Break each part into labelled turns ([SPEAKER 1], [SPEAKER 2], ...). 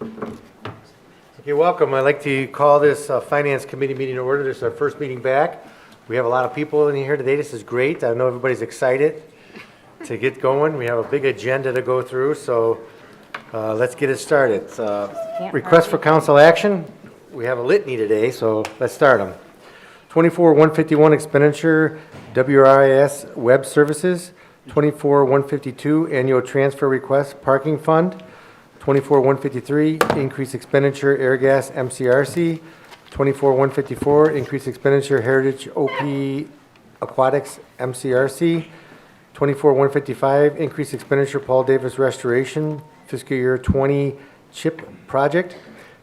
[SPEAKER 1] Okay, welcome. I'd like to call this Finance Committee meeting to order. This is our first meeting back. We have a lot of people in here today. This is great. I know everybody's excited to get going. We have a big agenda to go through, so let's get it started. Request for council action. We have a litany today, so let's start them. 24-151 expenditure, WRIS Web Services. 24-152 annual transfer request, parking fund. 24-153 increase expenditure, air gas MCRC. 24-154 increase expenditure, Heritage OP Aquatics MCRC. 24-155 increase expenditure, Paul Davis Restoration fiscal year 20 CHIP project.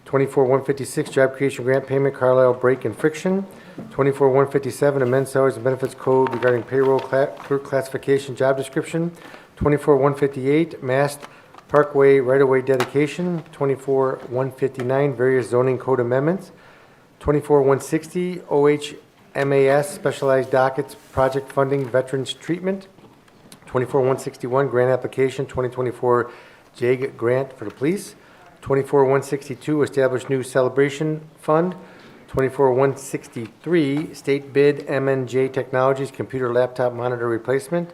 [SPEAKER 1] 24-156 job creation grant payment, Carlisle Brake and Friction. 24-157 amend salaries and benefits code regarding payroll clerk classification job description. 24-158 Mast Parkway right-of-way dedication. 24-159 various zoning code amendments. 24-160 OHMAS specialized dockets project funding veterans treatment. 24-161 grant application 2024 JAG grant for the police. 24-162 establish new celebration fund. 24-163 state bid MNJ Technologies computer laptop monitor replacement.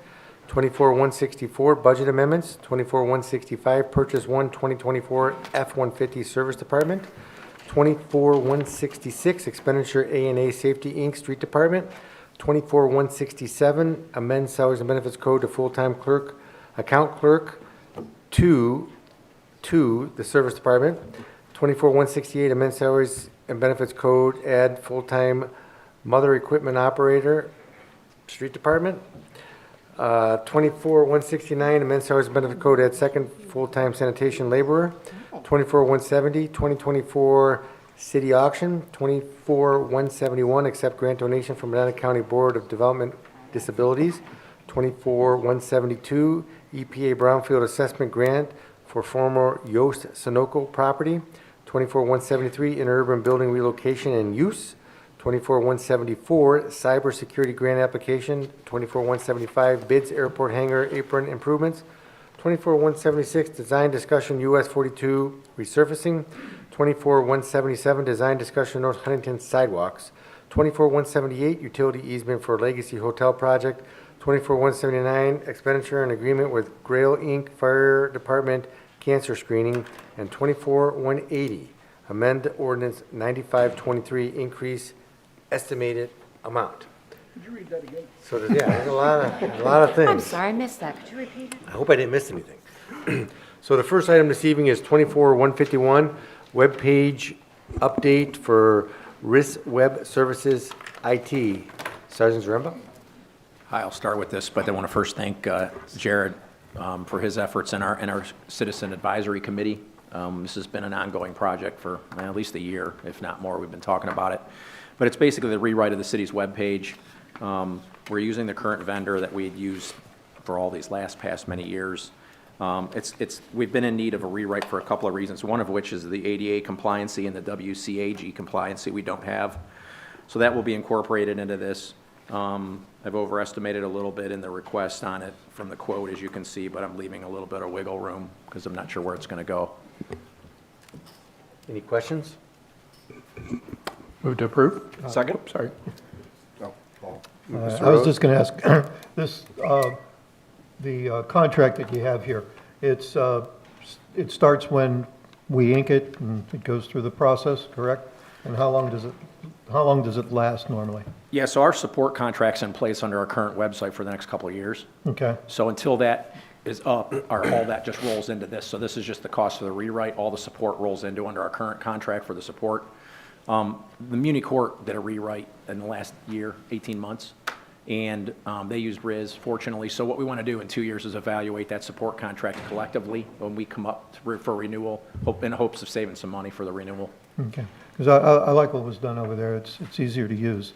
[SPEAKER 1] 24-164 budget amendments. 24-165 purchase one 2024 F-150 service department. 24-166 expenditure A&A Safety Inc. Street Department. 24-167 amend salaries and benefits code to full-time clerk, account clerk to the service department. 24-168 amend salaries and benefits code, add full-time mother equipment operator, street department. 24-169 amend salaries and benefits code, add second full-time sanitation laborer. 24-170 2024 city auction. 24-171 accept grant donation from Medina County Board of Development Disabilities. 24-172 EPA Brownfield Assessment Grant for former Yost Sunoco property. 24-173 interurban building relocation and use. 24-174 cybersecurity grant application. 24-175 bids airport hangar apron improvements. 24-176 design discussion US 42 resurfacing. 24-177 design discussion North Huntington sidewalks. 24-178 utility easement for Legacy Hotel project. 24-179 expenditure and agreement with Grail Inc. Fire Department cancer screening. And 24-180 amend ordinance 9523 increase estimated amount.
[SPEAKER 2] Could you read that again?
[SPEAKER 1] So there's a lot of things.
[SPEAKER 3] I'm sorry, I missed that. Could you repeat it?
[SPEAKER 1] I hope I didn't miss anything. So the first item this evening is 24-151 web page update for RIS Web Services IT. Sergeant Zaremba?
[SPEAKER 4] Hi, I'll start with this, but I want to first thank Jared for his efforts in our Citizen Advisory Committee. This has been an ongoing project for at least a year, if not more. We've been talking about it. But it's basically the rewrite of the city's webpage. We're using the current vendor that we had used for all these past many years. We've been in need of a rewrite for a couple of reasons, one of which is the ADA compliancy and the WCAG compliancy we don't have. So that will be incorporated into this. I've overestimated a little bit in the request on it from the quote, as you can see, but I'm leaving a little bit of wiggle room because I'm not sure where it's going to go.
[SPEAKER 1] Any questions?
[SPEAKER 2] Move to approve?
[SPEAKER 4] Second.
[SPEAKER 2] Sorry.
[SPEAKER 1] Mr.
[SPEAKER 5] I was
[SPEAKER 1] Rose?
[SPEAKER 5] just going to ask, the contract that you have here, it starts when we ink it and it goes through the process, correct? And how long does it last normally?
[SPEAKER 4] Yeah, so our support contract's in place under our current website for the next couple of years.
[SPEAKER 5] Okay,
[SPEAKER 4] So until that is up, all that just rolls into this. So this is just the cost of the rewrite. All the support rolls into under our current contract for the support. The Muni Court did a rewrite in the last year, 18 months, and they used RIS, fortunately. So what we want to do in 2 years is evaluate that support contract collectively when we come up for renewal, in hopes of saving some money for the renewal.
[SPEAKER 5] okay. Because I like what was done over there. It's easier to use.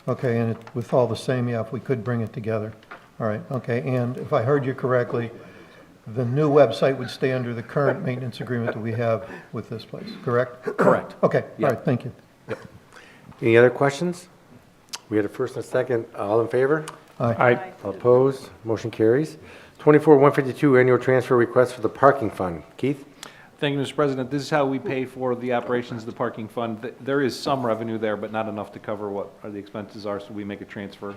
[SPEAKER 5] Okay, and with all the same, yeah, if we could bring it together. All right, okay. And if I heard you correctly, the new website would stay under the current maintenance agreement that we have with this place, correct?
[SPEAKER 4] Correct.
[SPEAKER 5] Okay,
[SPEAKER 4] Yeah.
[SPEAKER 5] all right, thank you.
[SPEAKER 1] Any other questions? We had a first and a second. All in favor?
[SPEAKER 2] Aye.
[SPEAKER 1] All opposed? Motion carries. 24-152 annual transfer request for the parking fund. Keith?
[SPEAKER 6] Thank you, Mr. President. This is how we pay for the operations of the parking fund. There is some revenue there, but not enough to cover what the expenses are, so we make a transfer.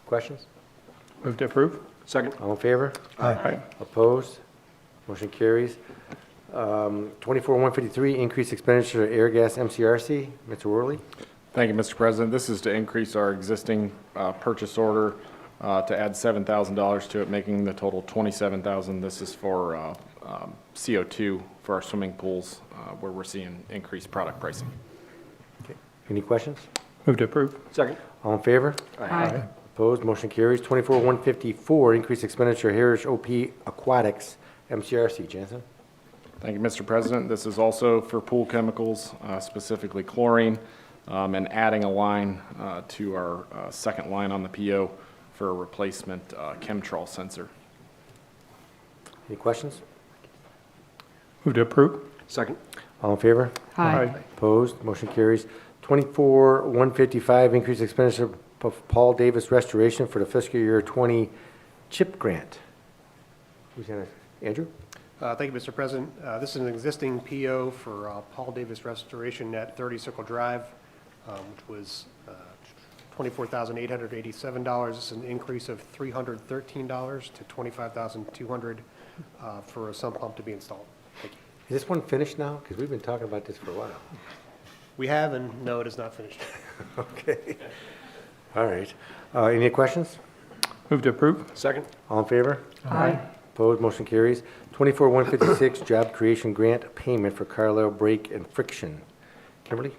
[SPEAKER 1] Questions?
[SPEAKER 2] Move to approve?
[SPEAKER 6] Second.
[SPEAKER 1] All in favor?
[SPEAKER 2] Aye.
[SPEAKER 1] Opposed? Motion carries. 24-153, increased expenditure of air gas MCRC. Mr. Worley?
[SPEAKER 7] Thank you, Mr. President. This is to increase our existing purchase order to add $7,000 to it, making the total $27,000. This is for CO2 for our swimming pools, where we're seeing increased product pricing.
[SPEAKER 1] Any questions?
[SPEAKER 2] Move to approve?
[SPEAKER 6] Second.
[SPEAKER 1] All in favor?
[SPEAKER 3] Aye.
[SPEAKER 1] Opposed? Motion carries. 24-154, increased expenditure Heritage OP Aquatics MCRC. Jansen?
[SPEAKER 7] Thank you, Mr. President. This is also for pool chemicals, specifically chlorine, and adding a line to our second line on the PO for a replacement chemtrol sensor.
[SPEAKER 1] Any questions?
[SPEAKER 2] Move to approve?
[SPEAKER 6] Second.
[SPEAKER 1] All in favor?
[SPEAKER 3] Aye.
[SPEAKER 1] Opposed? Motion carries. 24-155, increased expenditure of Paul Davis Restoration for the fiscal year 20 CHIP grant. Who's gonna, Andrew?
[SPEAKER 8] Thank you, Mr. President. This is an existing PO for Paul Davis Restoration at 30 Circle Drive, which was $24,887. This is an increase of $313 to $25,200 for a sump pump to be installed. Thank you.
[SPEAKER 1] Is this one finished now? Because we've been talking about this for a while.
[SPEAKER 8] We have, and no, it is not finished.
[SPEAKER 1] Okay. All right. Any questions?
[SPEAKER 2] Move to approve?
[SPEAKER 6] Second.
[SPEAKER 1] All in favor?
[SPEAKER 3] Aye.
[SPEAKER 1] Opposed? Motion carries. 24-156, job creation grant payment for Carlisle Brake and Friction. Kimberly?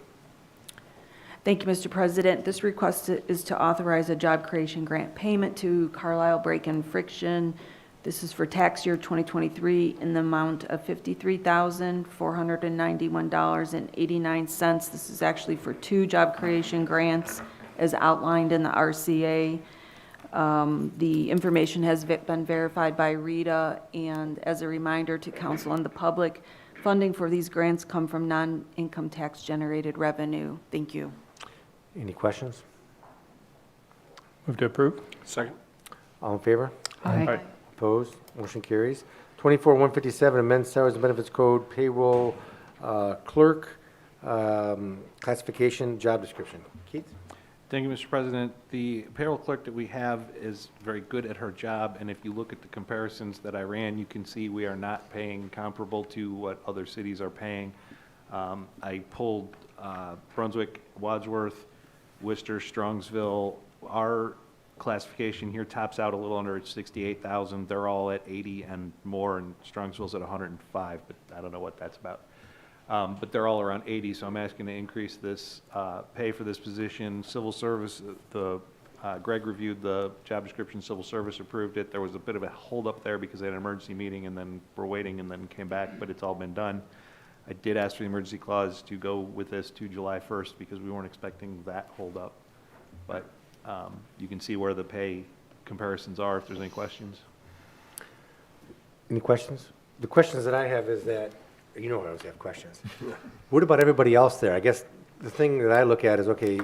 [SPEAKER 9] Thank you, Mr. President. This request is to authorize a job creation grant payment to Carlisle Brake and Friction. This is for tax year 2023 in the amount of $53,491.89. This is actually for 2 job creation grants as outlined in the RCA. The information has been verified by Rita, and as a reminder to council and the public, funding for these grants come from non-income tax generated revenue. Thank you.
[SPEAKER 1] Any questions?
[SPEAKER 2] Move to approve?
[SPEAKER 6] Second.
[SPEAKER 1] All in favor?
[SPEAKER 3] Aye.
[SPEAKER 1] Opposed? Motion carries. 24-157, amend salaries and benefits code, payroll clerk, classification, job description. Keith?
[SPEAKER 6] Thank you, Mr. President. The payroll clerk that we have is very good at her job, and if you look at the comparisons that I ran, you can see we are not paying comparable to what other cities are paying. I pulled Brunswick, Wadsworth, Worcester, Strongsville. Our classification here tops out a little under 68,000. They're all at 80 and more, and Strongsville's at 105, but I don't know what that's about. But they're all around 80, so I'm asking to increase this pay for this position. Civil service, Greg reviewed the job description, civil service approved it. There was a bit of a holdup there because they had an emergency meeting and then we're waiting and then came back, but it's all been done. I did ask for the emergency clause to go with this to July 1st because we weren't expecting that holdup. But you can see where the pay comparisons are if there's any questions.
[SPEAKER 1] Any questions? The questions that I have is that, you know I always have questions. What about everybody else there? I guess the thing that I look at is, okay,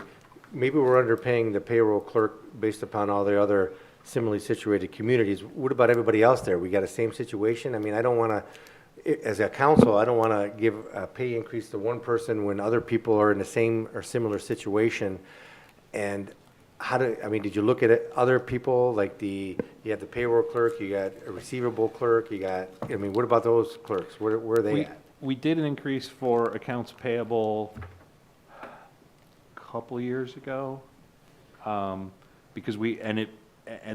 [SPEAKER 1] maybe we're underpaying the payroll clerk based upon all the other similarly situated communities. What about everybody else there? We got the same situation? I mean, I don't want to, as a council, I don't want to give a pay increase to one person when other people are in the same or similar situation. And did you look at it, other people, like you have the payroll clerk, you got a receivable clerk, what about those clerks? Where are they at?
[SPEAKER 6] We did an increase for accounts payable a couple of years ago, because and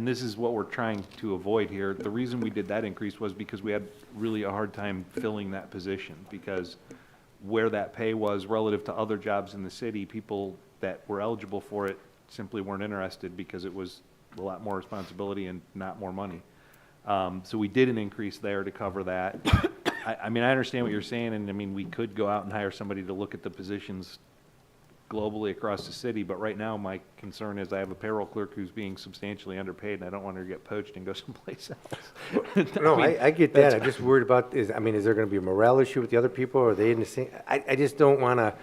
[SPEAKER 6] this is what we're trying to avoid here. The reason we did that increase was because we had really a hard time filling that position, because where that pay was relative to other jobs in the city, people that were eligible for it simply weren't interested because it was a lot more responsibility and not more money. So we did an increase there to cover that. I understand what you're saying, and we could go out and hire somebody to look at the positions globally across the city, but right now my concern is I have a payroll clerk who's being substantially underpaid, and I don't want her to get poached and go someplace else.
[SPEAKER 1] No, I get that. I'm just worried about, is there going to be a morale issue with the other people? Or are they in the same? I just don't want to,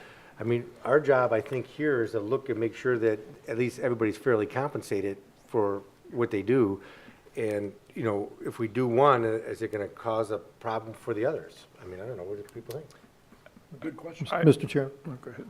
[SPEAKER 1] our job, I think, here is to look and make sure that at least everybody's fairly compensated for what they do. And, you know, if we do one, is it going to cause a problem for the others? I mean, I don't know, what do people think?
[SPEAKER 5] Mr. Chair?
[SPEAKER 2] Go ahead.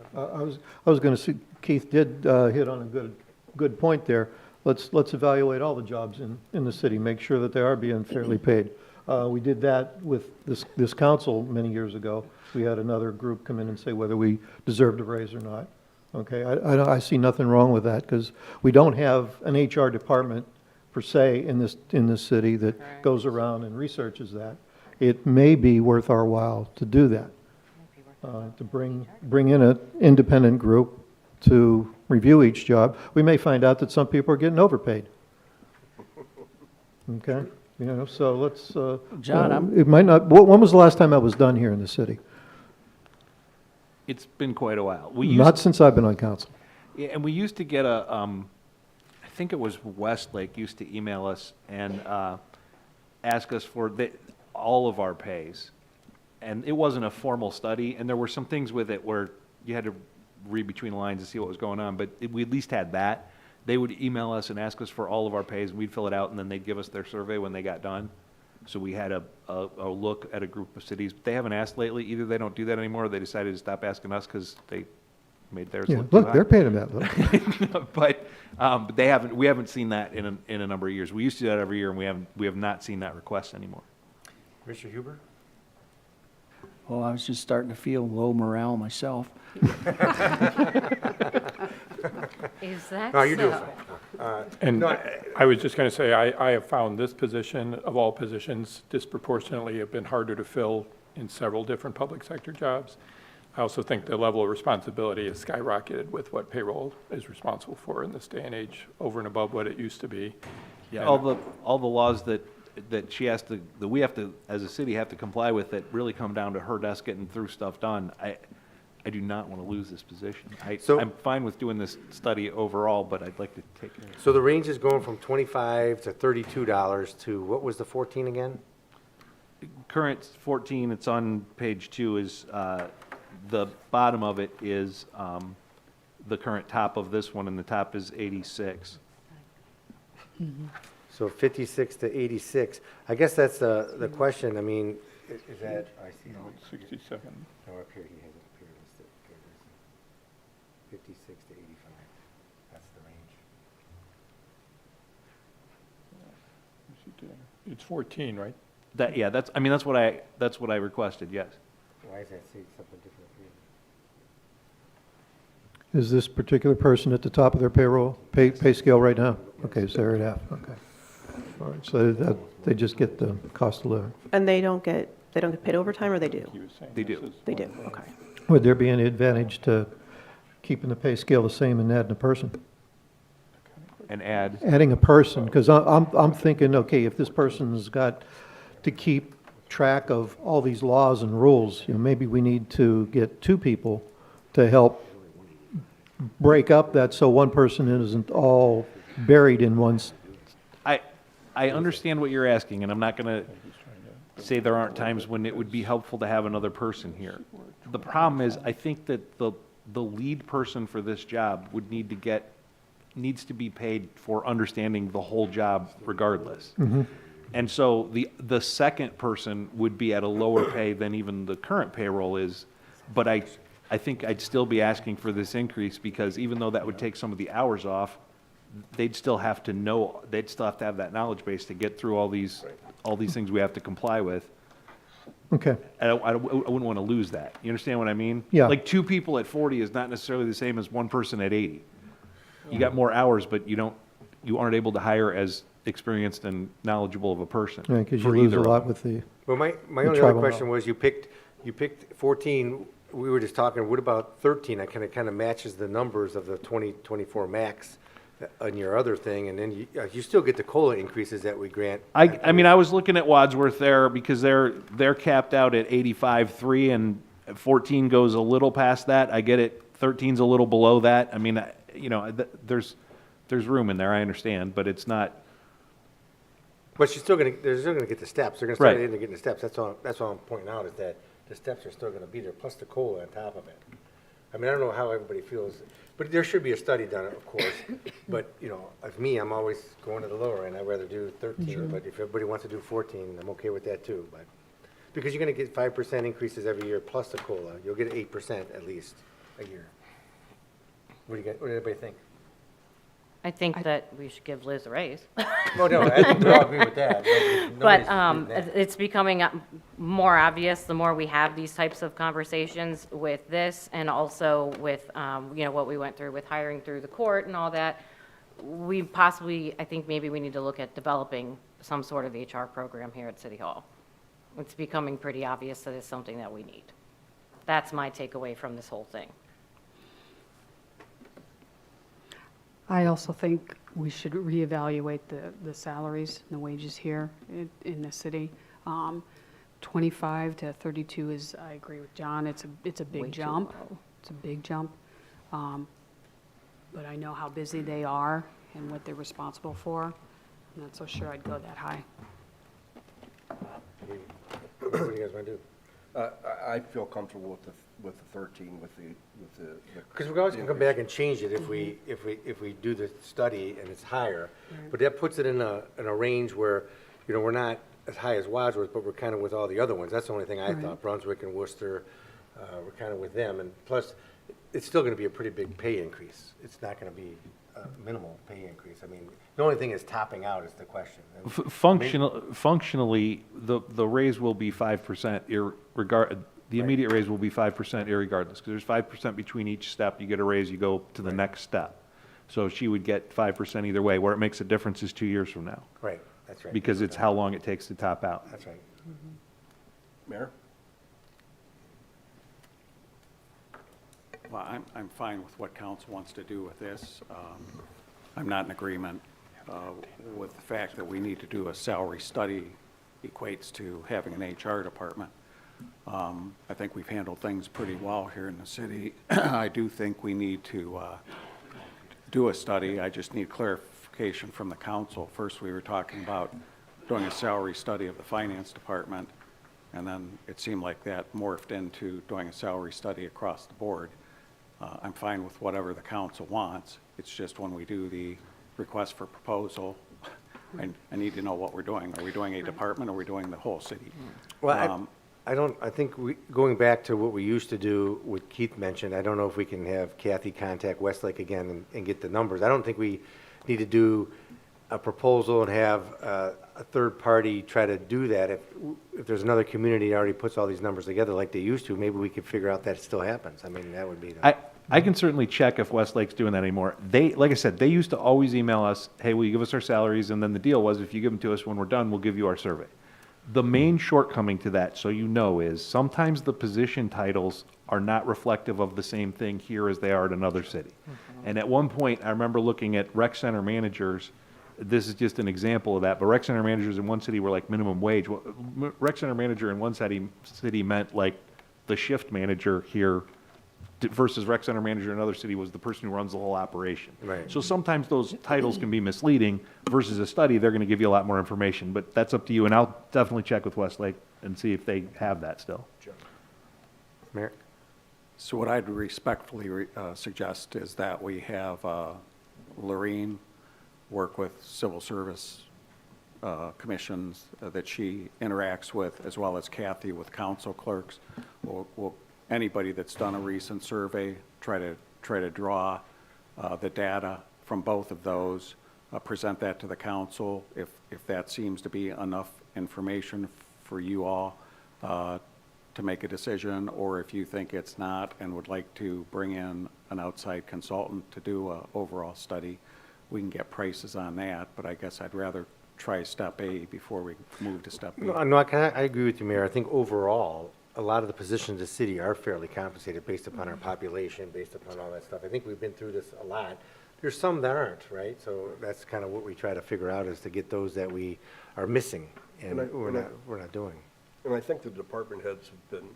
[SPEAKER 5] I was going to say, Keith did hit on a good point there. Let's evaluate all the jobs in the city, make sure that they are being fairly paid. We did that with this council many years ago. We had another group come in and say whether we deserved a raise or not. Okay, I see nothing wrong with that, because we don't have an HR department per se in this city that goes around and researches that. It may be worth our while to do that, to bring in an independent group to review each job. We may find out that some people are getting overpaid. Okay, you know, so let's,
[SPEAKER 10] John,
[SPEAKER 5] it might not, when was the last time that was done here in the city?
[SPEAKER 6] It's been quite a while. We used,
[SPEAKER 5] Not since I've been on council.
[SPEAKER 6] yeah, and we used to get a, I think it was Westlake used to email us and ask us for all of our pays. And it wasn't a formal study, and there were some things with it where you had to read between the lines to see what was going on, but we at least had that. They would email us and ask us for all of our pays, and we'd fill it out, and then they'd give us their survey when they got done. So we had a look at a group of cities. They haven't asked lately. Either they don't do that anymore, or they decided to stop asking us because they made theirs
[SPEAKER 5] Yeah,
[SPEAKER 6] look too
[SPEAKER 5] look,
[SPEAKER 6] high.
[SPEAKER 5] they're paying them that little.
[SPEAKER 6] But we haven't seen that in a number of years. We used to do that every year, and we have not seen that request anymore.
[SPEAKER 1] Mr. Huber?
[SPEAKER 10] Well, I was just starting to feel low morale myself.
[SPEAKER 3] Is that
[SPEAKER 1] No, you're doing
[SPEAKER 3] so?
[SPEAKER 1] fine.
[SPEAKER 2] And
[SPEAKER 1] No,
[SPEAKER 2] I was just going to say, I have found this position, of all positions, disproportionately have been harder to fill in several different public sector jobs. I also think the level of responsibility has skyrocketed with what payroll is responsible for in this day and age, over and above what it used to be.
[SPEAKER 6] Yeah,
[SPEAKER 2] And-
[SPEAKER 6] all the laws that she has to, that we have to, as a city, have to comply with that really come down to her desk getting through stuff done. I do not want to lose this position.
[SPEAKER 1] So-
[SPEAKER 6] I'm fine with doing this study overall, but I'd like to take care of it.
[SPEAKER 1] So the range is going from $25 to $32 to, what was the 14 again?
[SPEAKER 6] Current 14, it's on page 2, is, the bottom of it is the current top of this one, and the top is 86.
[SPEAKER 1] So 56 to 86. I guess that's the question. I mean, is that, I see.
[SPEAKER 2] 67.
[SPEAKER 1] No, up here, he has it up here listed. Here it is. 56 to 85. That's the range.
[SPEAKER 2] It's 14, right?
[SPEAKER 6] Yeah, that's what I requested, yes.
[SPEAKER 1] Why is that say something different here?
[SPEAKER 5] Is this particular person at the top of their pay scale right now? Okay, so they're at half, okay. All right, so they just get the cost of living.
[SPEAKER 11] And they don't get paid overtime, or they do?
[SPEAKER 2] He was saying
[SPEAKER 6] They
[SPEAKER 2] this
[SPEAKER 6] do.
[SPEAKER 2] is-
[SPEAKER 11] They do, okay.
[SPEAKER 5] Would there be any advantage to keeping the pay scale the same and adding a person?
[SPEAKER 6] And add,
[SPEAKER 5] Adding a person, because I'm thinking, okay, if this person's got to keep track of all these laws and rules, you know, maybe we need to get two people to help break up that so one person isn't all buried in one's.
[SPEAKER 6] I understand what you're asking, and I'm not going to say there aren't times when it would be helpful to have another person here. The problem is, I think that the lead person for this job would needs to be paid for understanding the whole job regardless. And so the second person would be at a lower pay than even the current payroll is, but I think I'd still be asking for this increase, because even though that would take some of the hours off, they'd still have to have that knowledge base to get through all these things we have to comply with.
[SPEAKER 5] Okay,
[SPEAKER 6] I wouldn't want to lose that. You understand what I mean?
[SPEAKER 5] Yeah.
[SPEAKER 6] Like 2 people at 40 is not necessarily the same as 1 person at 80. You got more hours, but you aren't able to hire as experienced and knowledgeable of a person.
[SPEAKER 5] because you
[SPEAKER 6] for
[SPEAKER 5] lose a
[SPEAKER 6] either.
[SPEAKER 5] lot with the,
[SPEAKER 1] Well, my only other
[SPEAKER 5] tribal
[SPEAKER 1] question was, you picked 14, we were just talking, what about 13? That kind of matches the numbers of the 2024 max on your other thing, and then you still get the COLA increases that we grant.
[SPEAKER 6] I mean, I was looking at Wadsworth there because they're capped out at 85.3, and 14 goes a little past that. I get it. 13's a little below that. I mean, there's room in there. I understand, but it's not.
[SPEAKER 1] But they're still gonna get the steps. They're gonna start
[SPEAKER 6] Right.
[SPEAKER 1] in and getting the steps. That's all I'm pointing out, is that the steps are still gonna be there, plus the COLA on top of it. I mean, I don't know how everybody feels, but there should be a study done, of course. But, you know, like me, I'm always going to the lower end. I'd rather do 13, but if everybody wants to do 14, I'm okay with that too. But, because you're gonna get 5% increases every year plus the COLA. You'll get 8% at least a year. What do everybody think?
[SPEAKER 3] I think that we should give Liz a raise.
[SPEAKER 1] Oh, no, I think we all agree with that.
[SPEAKER 3] But
[SPEAKER 1] Nobody's disputing that.
[SPEAKER 3] it's becoming more obvious the more we have these types of conversations with this, and also with, you know, what we went through with hiring through the court and all that. We possibly, I think maybe we need to look at developing some sort of HR program here at City Hall. It's becoming pretty obvious that it's something that we need. That's my takeaway from this whole thing.
[SPEAKER 12] I also think we should reevaluate the salaries and the wages here in the city. 25 to 32 is, I agree with John, it's a
[SPEAKER 3] Way
[SPEAKER 12] big
[SPEAKER 3] too
[SPEAKER 12] jump.
[SPEAKER 3] low.
[SPEAKER 12] It's a big jump. But I know how busy they are and what they're responsible for. I'm not so sure I'd go that high.
[SPEAKER 1] What do you guys wanna do?
[SPEAKER 13] I feel comfortable with the 13, with the.
[SPEAKER 1] Because we always can come back and change it if we do the study and it's higher. But that puts it in a range where, you know, we're not as high as Wadsworth, but we're kind of with all the other ones. That's the only thing I thought. Brunswick and Worcester, we're kind of with them. And plus, it's still going to be a pretty big pay increase. It's not going to be a minimal pay increase. I mean, the only thing is topping out is the question.
[SPEAKER 6] Functionally, the raise will be 5%, the immediate raise will be 5% irregardless, because there's 5% between each step. You get a raise, you go to the next step. So she would get 5% either way. Where it makes a difference is 2 years from now,
[SPEAKER 1] Right, that's right.
[SPEAKER 6] because it's how long it takes to top out.
[SPEAKER 1] That's right.
[SPEAKER 13] Mayor?
[SPEAKER 14] Well, I'm fine with what council wants to do with this. I'm not in agreement with the fact that we need to do a salary study equates to having an HR department. I think we've handled things pretty well here in the city. I do think we need to do a study. I just need clarification from the council. First, we were talking about doing a salary study of the finance department, and then it seemed like that morphed into doing a salary study across the board. I'm fine with whatever the council wants. It's just when we do the request for proposal, I need to know what we're doing. Are we doing a department, or are we doing the whole city?
[SPEAKER 1] Well, I think going back to what we used to do, what Keith mentioned, I don't know if we can have Kathy contact Westlake again and get the numbers. I don't think we need to do a proposal and have a third party try to do that. If there's another community that already puts all these numbers together like they used to, maybe we could figure out that it still happens. I mean, that would be.
[SPEAKER 6] I can certainly check if Westlake's doing that anymore. Like I said, they used to always email us, hey, will you give us our salaries? And then the deal was, if you give them to us when we're done, we'll give you our survey. The main shortcoming to that, so you know, is sometimes the position titles are not reflective of the same thing here as they are at another city. And at one point, I remember looking at rec center managers. This is just an example of that, but rec center managers in one city were like minimum wage. Well, rec center manager in one city meant like the shift manager here versus rec center manager in another city was the person who runs the whole operation.
[SPEAKER 1] Right.
[SPEAKER 6] So sometimes those titles can be misleading versus a study, they're going to give you a lot more information, but that's up to you, and I'll definitely check with Westlake and see if they have that still.
[SPEAKER 1] Mayor?
[SPEAKER 14] So what I'd respectfully suggest is that we have Lorene work with civil service commissions that she interacts with, as well as Kathy with council clerks. Anybody that's done a recent survey, try to draw the data from both of those, present that to the council. If that seems to be enough information for you all to make a decision, or if you think it's not and would like to bring in an outside consultant to do an overall study, we can get prices on that. But I guess I'd rather try step A before we move to step B.
[SPEAKER 1] No, I agree with you, Mayor. I think overall, a lot of the positions in the city are fairly compensated based upon our population, based upon all that stuff. I think we've been through this a lot. There's some that aren't, right? So that's kind of what we try to figure out, is to get those that we are missing and we're not doing.
[SPEAKER 13] And I think the department heads have been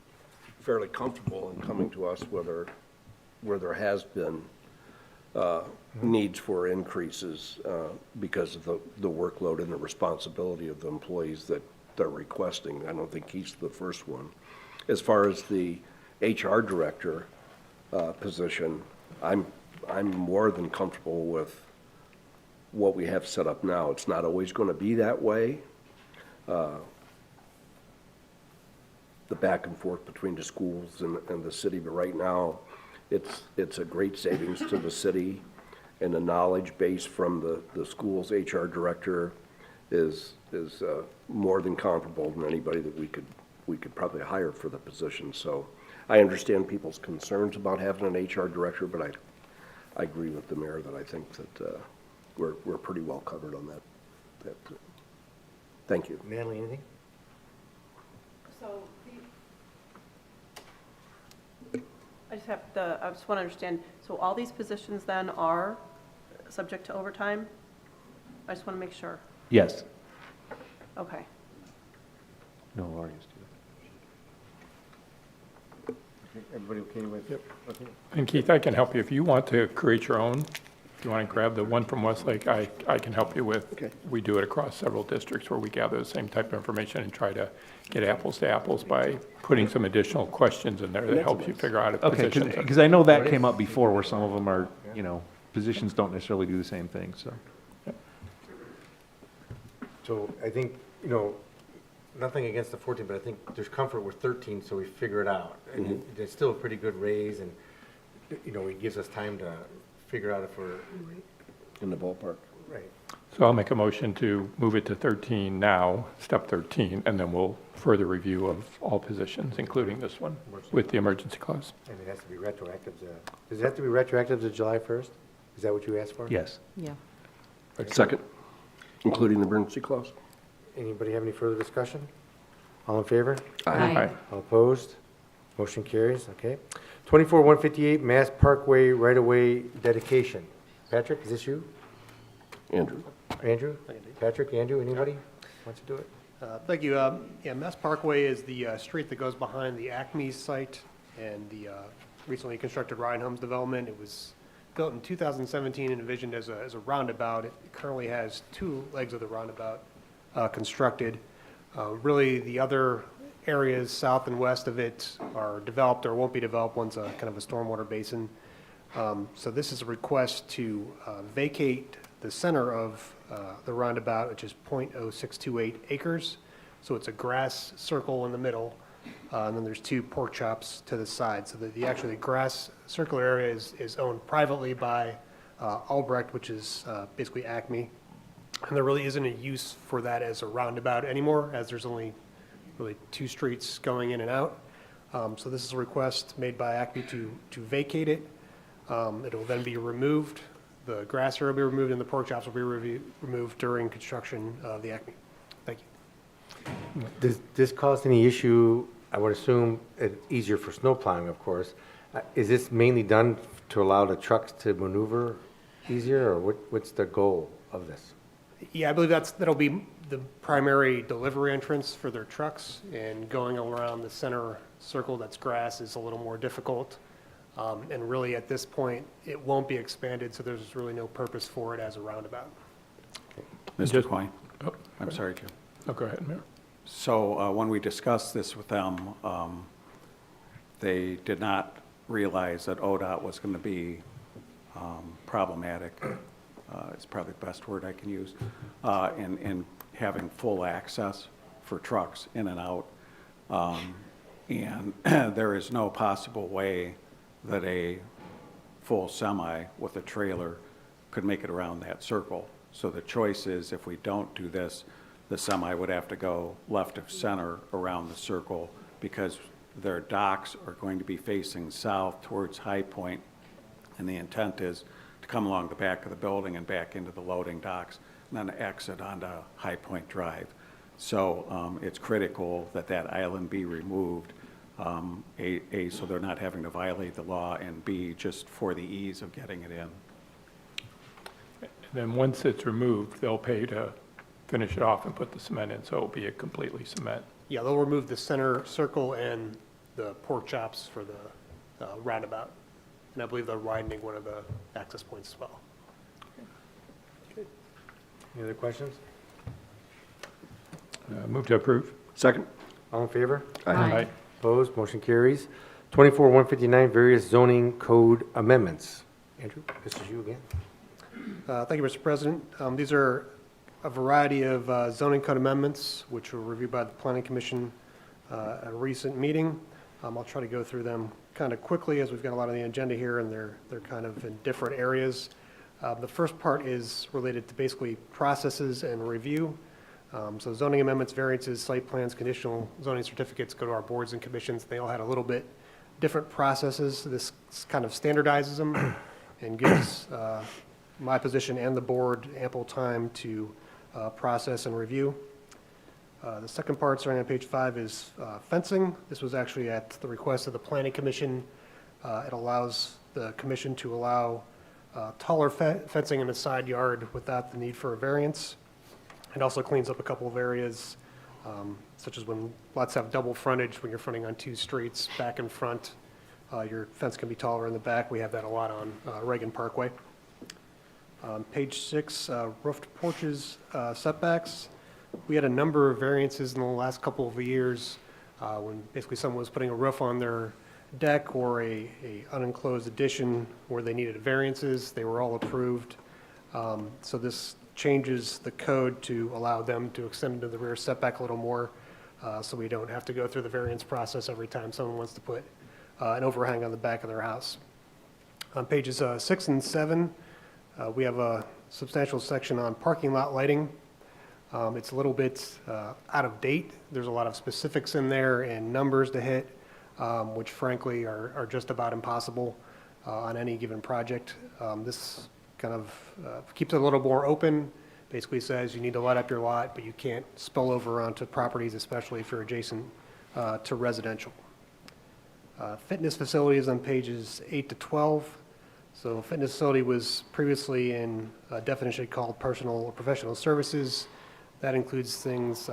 [SPEAKER 13] fairly comfortable in coming to us where there has been needs for increases because of the workload and the responsibility of the employees that they're requesting. I don't think he's the first one. As far as the HR director, position, I'm more than comfortable with what we have set up now. It's not always going to be that way. The back and forth between the schools and the city, but right now, it's a great savings to the city, and the knowledge base from the school's HR director is more than comparable than anybody that we could probably hire for the position. So I understand people's concerns about having an HR director, but I agree with the mayor that I think that we're pretty well covered on that. Thank you.
[SPEAKER 1] Natalie, anything?
[SPEAKER 11] So, I just want to understand, so all these positions then are subject to overtime? I just want to make sure.
[SPEAKER 6] Yes.
[SPEAKER 11] Okay.
[SPEAKER 6] No, Laura used to.
[SPEAKER 1] Everybody okay with it? Okay.
[SPEAKER 2] And Keith, I can help you. If you want to create your own, if you want to grab the one from Westlake, I can help you with.
[SPEAKER 13] Okay.
[SPEAKER 2] We do it across several districts where we gather the same type of information and try to get apples to apples by putting some additional questions in there that helps you figure out if
[SPEAKER 6] Okay,
[SPEAKER 2] positions.
[SPEAKER 6] because I know that came up before where some of them are, positions don't necessarily do the same thing, so.
[SPEAKER 1] So I think, nothing against the 14, but I think there's comfort with 13, so we figure it out. And it's still a pretty good raise, and, it gives us time to figure out if we're
[SPEAKER 13] In the ballpark.
[SPEAKER 1] right.
[SPEAKER 2] So I'll make a motion to move it to 13 now, step 13, and then we'll further review of all positions, including this one, with the emergency clause.
[SPEAKER 1] And it has to be retroactive does it have to be retroactive to July 1st? Is that what you asked for?
[SPEAKER 6] Yes.
[SPEAKER 3] Yeah.
[SPEAKER 13] Second, including the emergency clause?
[SPEAKER 1] Anybody have any further discussion? All in favor?
[SPEAKER 3] Aye.
[SPEAKER 1] All opposed? Motion carries, okay. 24-158, Mass Parkway right-of-way dedication. Patrick, is this you?
[SPEAKER 13] Andrew?
[SPEAKER 1] Andrew? Patrick, Andrew, anybody wants to do it?
[SPEAKER 8] Thank you. Yeah, Mass Parkway is the street that goes behind the Acme site and the recently constructed Ryan Homes development. It was built in 2017 and envisioned as a roundabout. It currently has 2 legs of the roundabout constructed. Really, the other areas south and west of it are developed or won't be developed. One's a kind of a stormwater basin. So this is a request to vacate the center of the roundabout, which is .0628 acres. So it's a grass circle in the middle, and then there's 2 pork chops to the side. So the grass circular area is owned privately by Albrecht, which is basically Acme. And there really isn't a use for that as a roundabout anymore, as there's only really 2 streets going in and out. So this is a request made by Acme to vacate it. It'll then be removed. The grass area will be removed and the pork chops will be removed during construction of the Acme. Thank you.
[SPEAKER 1] Does this cause any issue? I would assume it's easier for snow plowing, of course. Is this mainly done to allow the trucks to maneuver easier, or what's the goal of this?
[SPEAKER 8] Yeah, I believe that'll be the primary delivery entrance for their trucks, and going around the center circle that's grass is a little more difficult. And really, at this point, it won't be expanded, so there's really no purpose for it as a roundabout.
[SPEAKER 14] Mr. Coyne?
[SPEAKER 2] Oh,
[SPEAKER 14] I'm sorry, Jim.
[SPEAKER 2] oh, go ahead, Mayor.
[SPEAKER 14] So when we discussed this with them, they did not realize that ODOT was going to be problematic, it's probably the best word I can use, in having full access for trucks in and out. And there is no possible way that a full semi with a trailer could make it around that circle. So the choice is, if we don't do this, the semi would have to go left of center around the circle, because their docks are going to be facing south towards High Point, and the intent is to come along the back of the building and back into the loading docks, and then exit onto High Point Drive. So it's critical that that island be removed, A, so they're not having to violate the law, and B, just for the ease of getting it in.
[SPEAKER 2] And then once it's removed, they'll pay to finish it off and put the cement in, so it'll be a completely cement.
[SPEAKER 8] Yeah, they'll remove the center circle and the pork chops for the roundabout. And I believe they're widening one of the access points as well.
[SPEAKER 1] Any other questions?
[SPEAKER 2] Move to approve.
[SPEAKER 13] Second?
[SPEAKER 1] All in favor?
[SPEAKER 2] Aye.
[SPEAKER 1] Opposed? Motion carries. 24-159, various zoning code amendments. Andrew, this is you again.
[SPEAKER 8] Thank you, Mr. President. These are a variety of zoning code amendments, which were reviewed by the Planning Commission at a recent meeting. I'll try to go through them kind of quickly, as we've got a lot on the agenda here, and they're kind of in different areas. The first part is related to basically processes and review. So zoning amendments, variances, site plans, conditional zoning certificates go to our boards and commissions. They all had a little bit different processes. This kind of standardizes them and gives my position and the board ample time to process and review. The second part, starting on page 5, is fencing. This was actually at the request of the Planning Commission. It allows the commission to allow taller fencing in the side yard without the need for a variance. It also cleans up a couple of areas, such as when lots have double frontage, when you're fronting on 2 streets, back and front, your fence can be taller in the back. We have that a lot on Reagan Parkway. Page 6, roofed porches setbacks. We had a number of variances in the last couple of years when basically someone was putting a roof on their deck or a unenclosed addition where they needed variances. They were all approved. So this changes the code to allow them to extend into the rear setback a little more, so we don't have to go through the variance process every time someone wants to put an overhang on the back of their house. On pages 6 and 7, we have a substantial section on parking lot lighting. It's a little bit out of date. There's a lot of specifics in there and numbers to hit, which frankly are just about impossible on any given project. This kind of keeps it a little more open. Basically says you need to light up your lot, but you can't spill over onto properties, especially if you're adjacent to residential. Fitness facilities on pages 8 to 12. So fitness facility was previously in a definition called personal or professional services. That includes things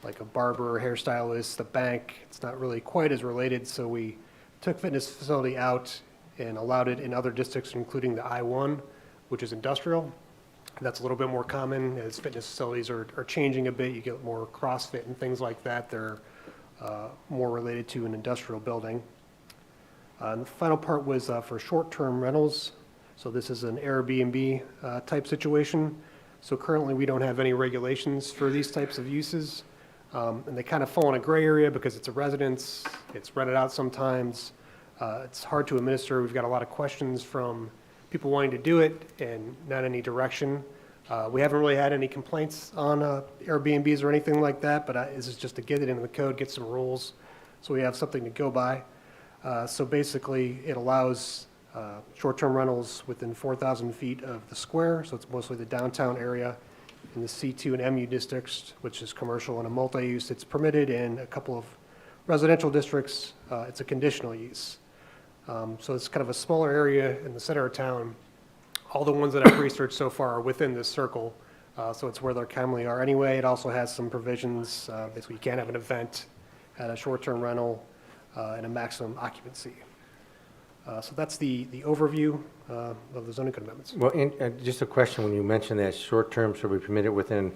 [SPEAKER 8] like a barber, hairstylist, a bank. It's not really quite as related, so we took fitness facility out and allowed it in other districts, including the I-1, which is industrial. That's a little bit more common as fitness facilities are changing a bit. You get more CrossFit and things like that. They're more related to an industrial building. And the final part was for short-term rentals. So this is an Airbnb type situation. So currently we don't have any regulations for these types of uses. And they kind of fall in a gray area because it's a residence, it's rented out sometimes. It's hard to administer. We've got a lot of questions from people wanting to do it and not any direction. We haven't really had any complaints on Airbnbs or anything like that, but this is just to get it into the code, get some rules, so we have something to go by. So basically, it allows short-term rentals within 4,000 feet of the square, so it's mostly the downtown area. In the C2 and MU districts, which is commercial and a multi-use, it's permitted. In a couple of residential districts, it's a conditional use. So it's kind of a smaller area in the center of town. All the ones that I've researched so far are within this circle, so it's where they commonly are anyway. It also has some provisions. Basically, you can't have an event at a short-term rental and a maximum occupancy. So that's the overview of the zoning code amendments.
[SPEAKER 1] Well, just a question, when you mentioned that short-term should be permitted within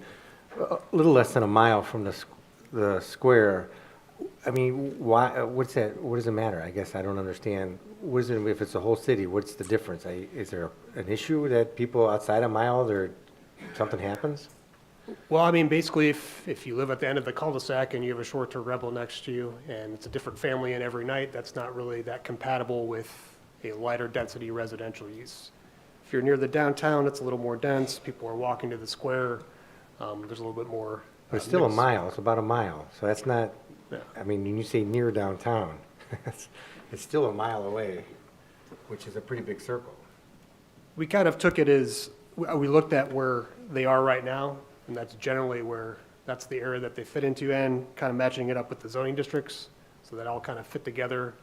[SPEAKER 1] a little less than a mile from the square, I mean, why, what's that, what does it matter? I guess I don't understand. What is it, if it's the whole city, what's the difference? Is there an issue that people outside a mile, something happens?
[SPEAKER 8] Well, I mean, basically, if you live at the end of the cul-de-sac and you have a short-term rental next to you and it's a different family in every night, that's not really that compatible with a lighter density residential use. If you're near the downtown, it's a little more dense. People are walking to the square. There's a little bit more.
[SPEAKER 1] But it's still a
[SPEAKER 8] mix.
[SPEAKER 1] mile, it's about a mile, so that's not,
[SPEAKER 8] Yeah.
[SPEAKER 1] I mean, when you say near downtown, it's still a mile away, which is a pretty big circle.
[SPEAKER 8] We kind of took it as, we looked at where they are right now, and that's generally where, that's the area that they fit into, and kind of matching it up with the zoning districts, so that all kind of fit together.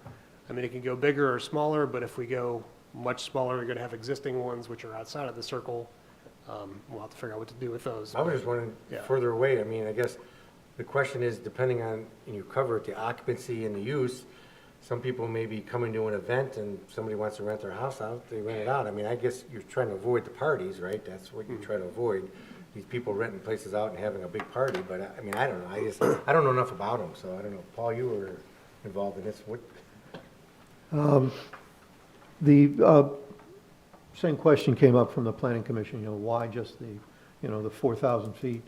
[SPEAKER 8] I mean, it can go bigger or smaller, but if we go much smaller, we're going to have existing ones which are outside of the circle. We'll have to figure out what to do with those.
[SPEAKER 1] I was just wondering,
[SPEAKER 8] Yeah.
[SPEAKER 1] further away, I mean, I guess the question is, depending on, and you cover it, the occupancy and the use, some people may be coming to an event and somebody wants to rent their house out, they rent it out. I mean, I guess you're trying to avoid the parties, right? That's what you try to avoid, these people renting places out and having a big party, but I mean, I don't know, I don't know enough about them, so I don't know. Paul, you were involved in this, what?
[SPEAKER 5] The same question came up from the planning commission, why just the 4,000 feet?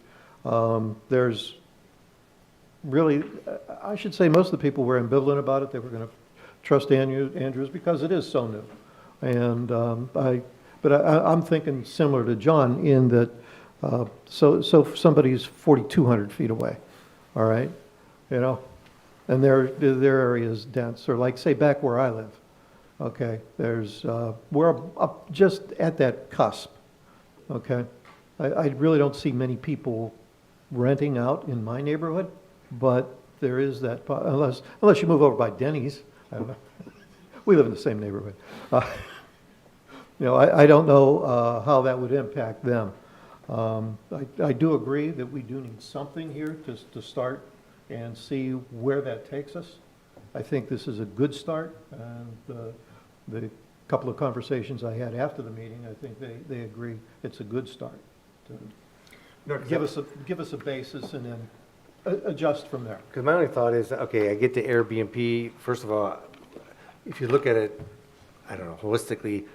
[SPEAKER 5] There's really, I should say, most of the people were ambivalent about it. They were going to trust Andrews because it is so new. And I'm thinking similar to John in that, so if somebody's 4,200 feet away, all right, and their area is dense, or like, say, back where I live, okay, we're up just at that cusp, okay? I really don't see many people renting out in my neighborhood, but there is that, unless you move over by Denny's, I don't know. We live in the same neighborhood. I don't know how that would impact them. I do agree that we do need something here to start and see where that takes us. I think this is a good start, and the couple of conversations I had after the meeting, I think they agree it's a good start. Give us a basis and then adjust from there.
[SPEAKER 1] Because my only thought is, okay, I get the Airbnb. First of all, if you look at it, I don't know, holistically,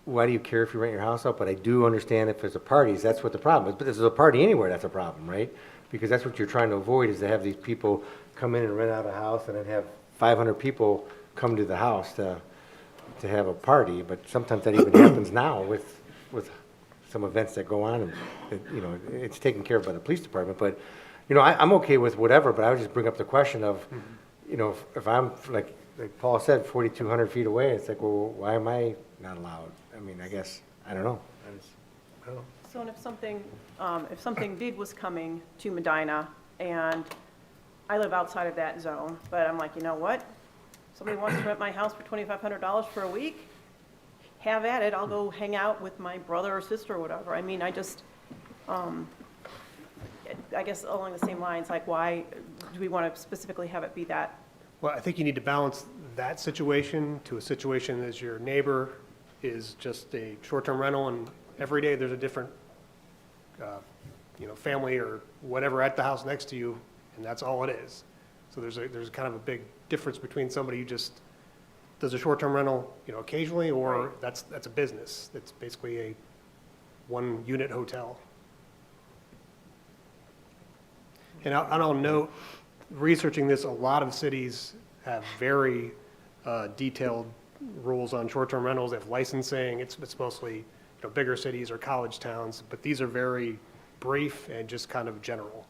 [SPEAKER 1] why do you care if you rent your house out? But I do understand if there's a parties, that's what the problem is. But if there's a party anywhere, that's a problem, right? Because that's what you're trying to avoid, is to have these people come in and rent out a house and then have 500 people come to the house to have a party. But sometimes that even happens now with some events that go on, and it's taken care of by the police department. But I'm okay with whatever. But I would just bring up the question of, if I'm like Paul said, 4,200 feet away, it's like, well, why am I not allowed? I mean, I guess I don't know. I don't know.
[SPEAKER 11] So and if something big was coming to Medina, and I live outside of that zone, but I'm like, you know what? Somebody wants to rent my house for $2,500 for a week? Have at it. I'll go hang out with my brother or sister or whatever. I mean, I guess along the same lines, like, why do we want to specifically have it be that?
[SPEAKER 8] Well, I think you need to balance that situation to a situation as your neighbor is just a short-term rental, and every day there's a different, family or whatever at the house next to you, and that's all it is. So there's kind of a big difference between somebody who just does a short-term rental, occasionally, or that's a business. It's basically a one-unit hotel. And I'll note, researching this, a lot of cities have very detailed rules on short-term rentals. They have licensing. It's mostly bigger cities or college towns, but these are very brief and just kind of general.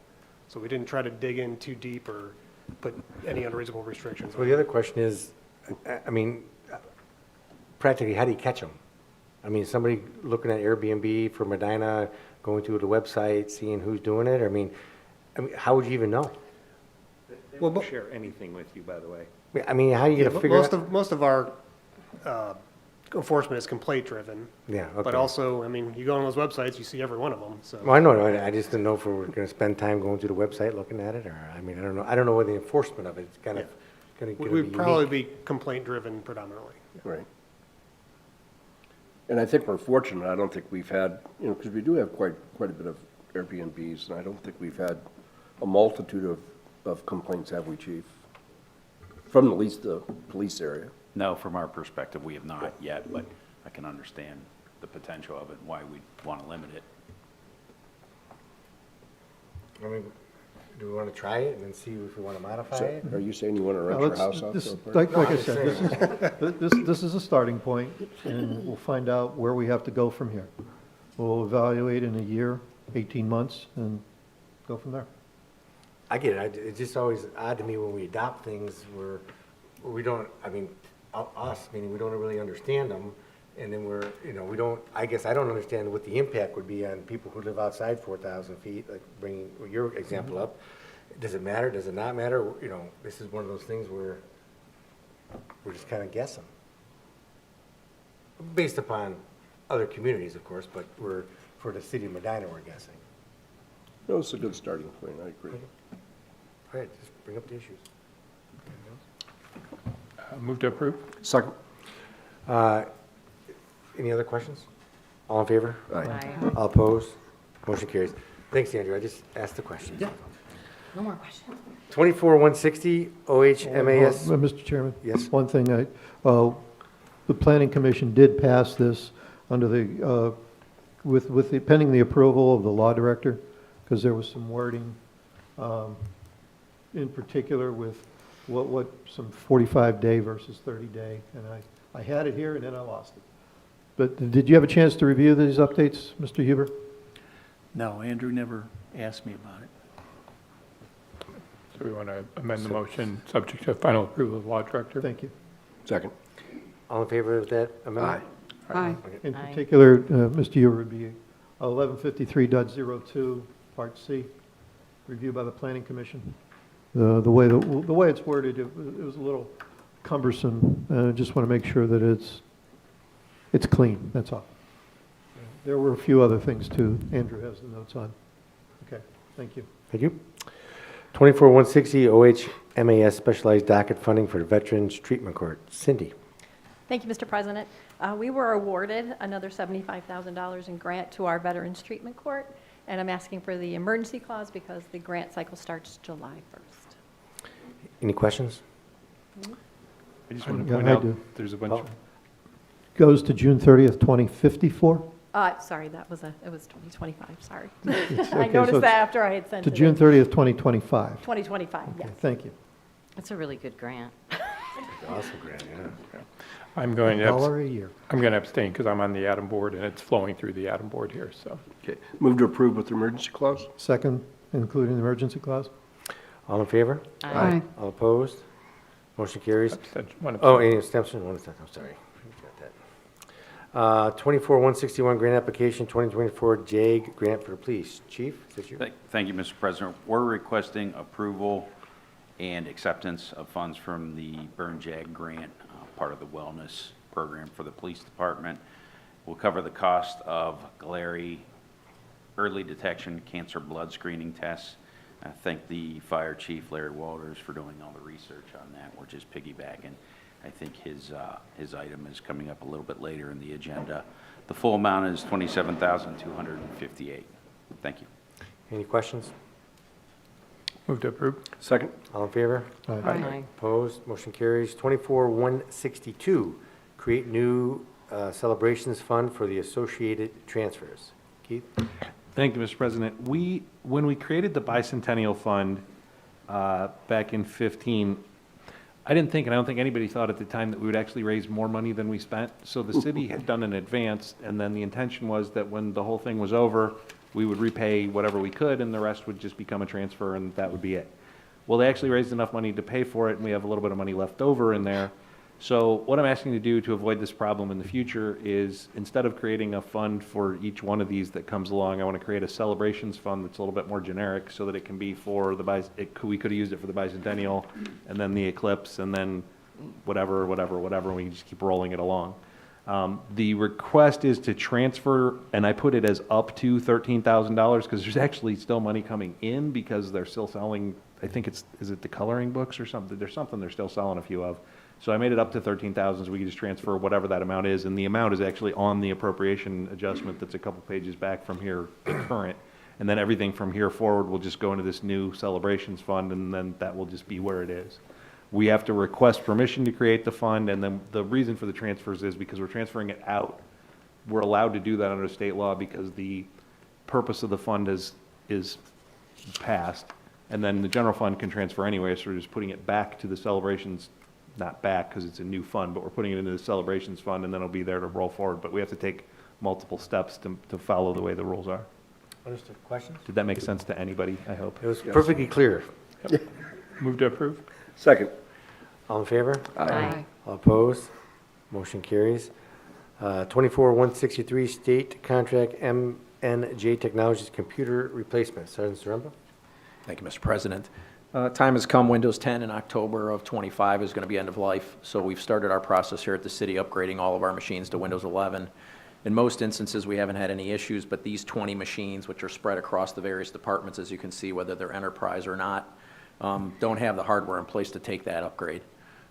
[SPEAKER 8] So we didn't try to dig in too deep or put any unreasonable restrictions.
[SPEAKER 1] Well, the other question is, I mean, practically, how do you catch them? I mean, somebody looking at Airbnb for Medina, going to the website, seeing who's doing it. I mean, how would you even know?
[SPEAKER 6] They won't share anything with you, by the way.
[SPEAKER 1] I mean, how are you going to figure out?
[SPEAKER 8] Most of our enforcement is complaint-driven.
[SPEAKER 1] Yeah, okay.
[SPEAKER 8] But also, I mean, you go on those websites, you see every one of them, so.
[SPEAKER 1] Well, I know. I just didn't know if we were going to spend time going to the website looking at it, or, I mean, I don't know. I don't know what the enforcement of it is kind of going to be
[SPEAKER 8] We'd probably
[SPEAKER 1] unique.
[SPEAKER 8] be complaint-driven predominantly.
[SPEAKER 13] Right. And I think we're fortunate. I don't think we've had, because we do have quite a bit of Airbnbs, and I don't think we've had a multitude of complaints, have we, Chief? From at least the police area.
[SPEAKER 15] No, from our perspective, we have not yet, but I can understand the potential of it and why we'd want to limit it.
[SPEAKER 1] I mean, do we want to try it and then see if we want to modify
[SPEAKER 13] So,
[SPEAKER 1] it?
[SPEAKER 13] are you saying you want to rent your house out?
[SPEAKER 5] This,
[SPEAKER 13] to a party?
[SPEAKER 5] like I said, this is a starting point, and we'll find out where we have to go from here. We'll evaluate in a year, 18 months, and go from there.
[SPEAKER 1] I get it. It's just always odd to me when we adopt things where we don't, I mean, us, meaning we don't really understand them, and then we don't, I guess I don't understand what the impact would be on people who live outside 4,000 feet, like bringing your example up. Does it matter? Does it not matter? This is one of those things where we're just kind of guessing. Based upon other communities, of course, but for the city of Medina, we're guessing.
[SPEAKER 13] No, it's a good starting point. I agree.
[SPEAKER 1] All right, just bring up the issues.
[SPEAKER 2] Move to approve?
[SPEAKER 13] Second.
[SPEAKER 1] Any other questions? All in favor?
[SPEAKER 3] Aye.
[SPEAKER 1] All opposed? Motion carries. Thanks, Andrew. I just asked the question. Yeah.
[SPEAKER 3] No more questions.
[SPEAKER 1] 24160 OHMAS.
[SPEAKER 5] Mr. Chairman?
[SPEAKER 1] Yes.
[SPEAKER 5] One thing, the Planning Commission did pass this under the, with the, pending the approval of the law director, because there was some wording, in particular with what some 45-day versus 30-day, and I had it here and then I lost it. But did you have a chance to review these updates, Mr. Huber?
[SPEAKER 10] No, Andrew never asked me about it.
[SPEAKER 2] So we want to amend the motion, subject to final approval of law director?
[SPEAKER 5] Thank you.
[SPEAKER 13] Second.
[SPEAKER 1] All in favor of that amendment?
[SPEAKER 12] Aye.
[SPEAKER 5] In
[SPEAKER 3] Aye.
[SPEAKER 5] particular, Mr. Huber, would be 1153.02, Part C, review by the Planning Commission. The way it's worded, it was a little cumbersome. I just want to make sure that it's clean, that's all. There were a few other things too. Andrew has the notes on. Okay, thank you.
[SPEAKER 1] Thank you. 24160 OHMAS specialized docket funding for the Veterans Treatment Court. Cindy.
[SPEAKER 16] Thank you, Mr. President. We were awarded another $75,000 in grant to our Veterans Treatment Court, and I'm asking for the emergency clause because the grant cycle starts July 1st.
[SPEAKER 1] Any questions?
[SPEAKER 6] I just want to
[SPEAKER 5] Yeah,
[SPEAKER 6] point
[SPEAKER 5] I
[SPEAKER 6] out,
[SPEAKER 5] do.
[SPEAKER 6] there's a bunch
[SPEAKER 1] Oh.
[SPEAKER 6] of,
[SPEAKER 5] Goes to June 30th, 2054?
[SPEAKER 16] Sorry, it was 2025, sorry.
[SPEAKER 5] It's-
[SPEAKER 16] I
[SPEAKER 5] okay, so
[SPEAKER 16] noticed
[SPEAKER 5] it's
[SPEAKER 16] that after I had sent
[SPEAKER 5] To
[SPEAKER 16] it
[SPEAKER 5] June
[SPEAKER 16] in.
[SPEAKER 5] 30th, 2025.
[SPEAKER 16] 2025, yes.
[SPEAKER 5] Okay, thank you.
[SPEAKER 3] It's a really good grant.
[SPEAKER 1] Awesome grant, yeah.
[SPEAKER 2] I'm going to,
[SPEAKER 5] $1 a year.
[SPEAKER 2] I'm going to abstain because I'm on the Adam board and it's flowing through the Adam board here, so.
[SPEAKER 13] Okay. Move to approve with the emergency clause?
[SPEAKER 5] Second, including the emergency clause?
[SPEAKER 1] All in favor?
[SPEAKER 12] Aye.
[SPEAKER 1] All opposed? Motion carries.
[SPEAKER 2] Abstention, one
[SPEAKER 1] Oh,
[SPEAKER 2] abstention.
[SPEAKER 1] any abstention? One abstention, I'm sorry. Got that. 24161 grant application, 2024 JAG grant for the police. Chief, is this you?
[SPEAKER 15] Thank you, Mr. President. We're requesting approval and acceptance of funds from the Burn Jag grant, part of the wellness program for the police department. We'll cover the cost of Galleri early detection cancer blood screening tests. I thank the fire chief, Larry Walters, for doing all the research on that. We're just piggybacking. I think his item is coming up a little bit later in the agenda. The full amount is $27,258. Thank you.
[SPEAKER 1] Any questions?
[SPEAKER 2] Move to approve?
[SPEAKER 13] Second.
[SPEAKER 1] All in favor?
[SPEAKER 3] Aye.
[SPEAKER 1] Opposed? Motion carries. 24162, create new celebrations fund for the associated transfers. Keith?
[SPEAKER 6] thank you, Mr. President. When we created the bicentennial fund back in 15, I didn't think, and I don't think anybody thought at the time, that we would actually raise more money than we spent. So the city had done an advance, and then the intention was that when the whole thing was over, we would repay whatever we could, and the rest would just become a transfer, and that would be it. Well, they actually raised enough money to pay for it, and we have a little bit of money left over in there. So what I'm asking to do to avoid this problem in the future is, instead of creating a fund for each one of these that comes along, I want to create a celebrations fund that's a little bit more generic, so that it can be for the we could have used it for the bicentennial, and then the eclipse, and then whatever, and we can just keep rolling it along. The request is to transfer, and I put it as up to $13,000, because there's actually still money coming in, because they're still selling, I think is it the coloring books or something? There's something they're still selling a few of. So I made it up to 13,000, so we can just transfer whatever that amount is, and the amount is actually on the appropriation adjustment that's a couple pages back from here, the current. And then everything from here forward will just go into this new celebrations fund, and then that will just be where it is. We have to request permission to create the fund, and then the reason for the transfers is because we're transferring it out. We're allowed to do that under state law because the purpose of the fund is passed, and then the general fund can transfer anyway, so we're just putting it back to the celebrations, not back because it's a new fund, but we're putting it into the celebrations fund, and then it'll be there to roll forward. But we have to take multiple steps to follow the way the rules are.
[SPEAKER 1] Understood. Questions?
[SPEAKER 6] Did that make sense to anybody, I hope?
[SPEAKER 1] It was perfectly clear.
[SPEAKER 2] Move to approve?
[SPEAKER 13] Second.
[SPEAKER 1] All in favor?
[SPEAKER 3] Aye.
[SPEAKER 1] All opposed? Motion carries. 24163, state contract MNJ Technologies computer replacement. Sergeant Zaremba?
[SPEAKER 4] Thank you, Mr. President. Time has come. Windows 10 in October of '25 is going to be end of life. So we've started our process here at the city upgrading all of our machines to Windows 11. In most instances, we haven't had any issues, but these 20 machines, which are spread across the various departments, as you can see, whether they're enterprise or not, don't have the hardware in place to take that upgrade.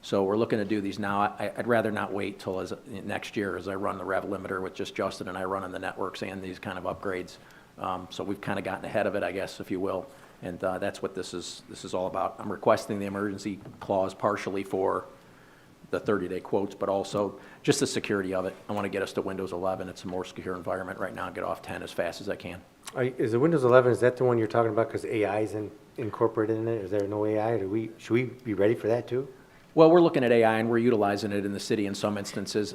[SPEAKER 4] So we're looking to do these now. I'd rather not wait till next year as I run the rev limiter with just Justin and I running the networks and these kind of upgrades. So we've kind of gotten ahead of it, I guess, if you will. And that's what this is all about. I'm requesting the emergency clause partially for the 30-day quotes, but also just the security of it. I want to get us to Windows 11. It's a more secure environment right now, get off 10 as fast as I can.
[SPEAKER 1] Is the Windows 11, is that the one you're talking about because AI is incorporated in it? Is there no AI? Should we be ready for that too?
[SPEAKER 4] Well, we're looking at AI, and we're utilizing it in the city in some instances.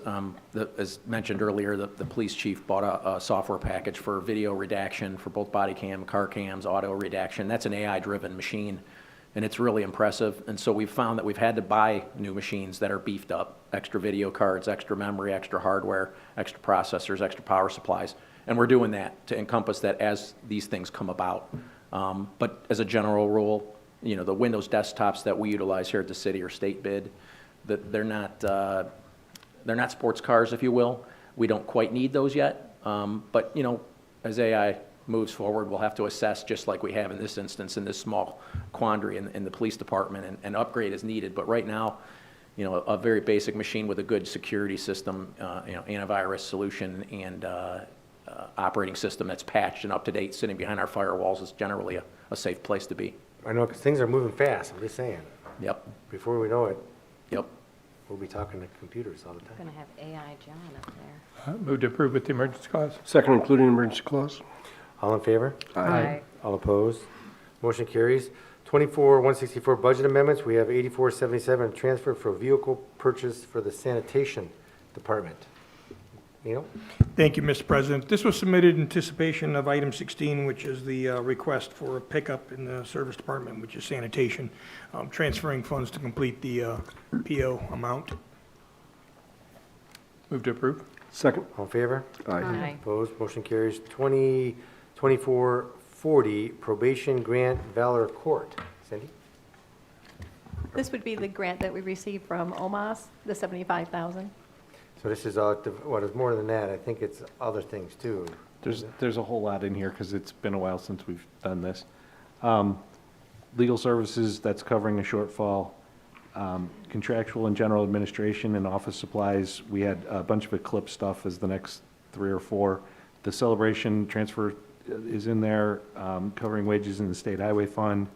[SPEAKER 4] As mentioned earlier, the police chief bought a software package for video redaction for both body cam, car cams, auto redaction. That's an AI-driven machine, and it's really impressive. And so we've found that we've had to buy new machines that are beefed up, extra video cards, extra memory, extra hardware, extra processors, extra power supplies. And we're doing that to encompass that as these things come about. But as a general rule, you know, the Windows desktops that we utilize here at the city are state bid. They're not sports cars, if you will. We don't quite need those yet. But, you know, as AI moves forward, we'll have to assess, just like we have in this instance, in this small quandary in the police department, and upgrade as needed. But right now, you know, a very basic machine with a good security system, you know, antivirus solution, and operating system that's patched and up to date, sitting behind our firewalls is generally a safe place to be.
[SPEAKER 1] I know, because things are moving fast, I'm just saying.
[SPEAKER 4] Yep.
[SPEAKER 1] Before we know it,
[SPEAKER 4] Yep.
[SPEAKER 1] we'll be talking to computers all the time.
[SPEAKER 3] Going to have AI John up there.
[SPEAKER 2] Move to approve with the emergency clause.
[SPEAKER 13] Second, including emergency clause?
[SPEAKER 1] All in favor?
[SPEAKER 3] Aye.
[SPEAKER 1] All opposed? Motion carries. 24-164 budget amendments, we have 8477 transfer for vehicle purchase for the sanitation department. Neil?
[SPEAKER 17] Thank you, Mr. President. This was submitted in anticipation of item 16, which is the request for a pickup in the service department, which is sanitation, transferring funds to complete the PO amount.
[SPEAKER 2] Move to approve.
[SPEAKER 13] Second?
[SPEAKER 1] All in favor?
[SPEAKER 3] Aye.
[SPEAKER 1] Opposed? Motion carries. 2440 probation grant Valor Court. Cindy?
[SPEAKER 16] This would be the grant that we received from OMAS, the $75,000.
[SPEAKER 1] So this is, what is more than that, I think it's other things too.
[SPEAKER 6] There's a whole lot in here because it's been a while since we've done this. Legal services, that's covering a shortfall. Contractual and general administration and office supplies, we had a bunch of Eclipse stuff as the next 3 or 4. The celebration transfer is in there, covering wages in the state highway fund.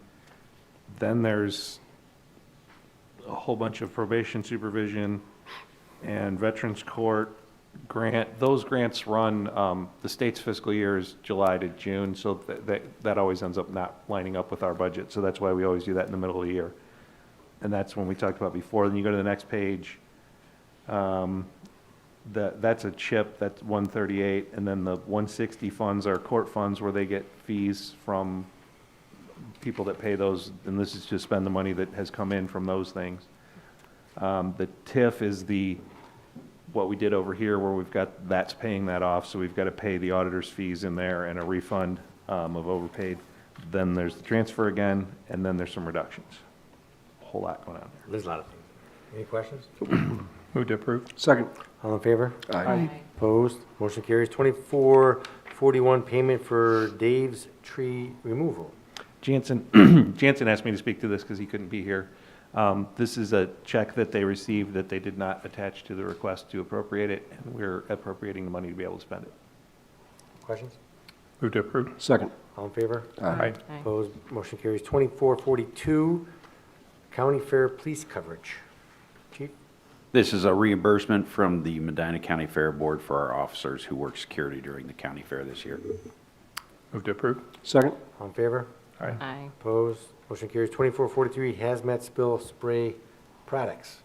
[SPEAKER 6] Then there's a whole bunch of probation supervision and Veterans Court grant. Those grants run, the state's fiscal year is July to June, so that always ends up not lining up with our budget. So that's why we always do that in the middle of the year. And that's when we talked about before. Then you go to the next page. That's a CHIP, that's 138, and then the 160 funds are court funds where they get fees from people that pay those, and this is to spend the money that has come in from those things. The TIF is what we did over here where that's paying that off, so we've got to pay the auditor's fees in there and a refund of overpaid. Then there's the transfer again, and then there's some reductions. A whole lot going on there.
[SPEAKER 1] There's a lot of things. Any questions?
[SPEAKER 2] Move to approve.
[SPEAKER 13] Second?
[SPEAKER 1] All in favor?
[SPEAKER 13] Aye.
[SPEAKER 1] Opposed? Motion carries. 2441 payment for Dave's tree removal.
[SPEAKER 6] Jansen, Jansen asked me to speak to this because he couldn't be here. This is a check that they received that they did not attach to the request to appropriate it, and we're appropriating the money to be able to spend it.
[SPEAKER 1] Questions?
[SPEAKER 2] Move to approve.
[SPEAKER 13] Second?
[SPEAKER 1] All in favor?
[SPEAKER 2] Aye.
[SPEAKER 1] Opposed? Motion carries. 2442 county fair police coverage. Chief?
[SPEAKER 15] This is a reimbursement from the Medina County Fair Board for our officers who work security during the county fair this year.
[SPEAKER 2] Move to approve.
[SPEAKER 13] Second?
[SPEAKER 1] All in favor?
[SPEAKER 3] Aye.
[SPEAKER 1] Opposed? Motion carries. 2443 hazmat spill spray products.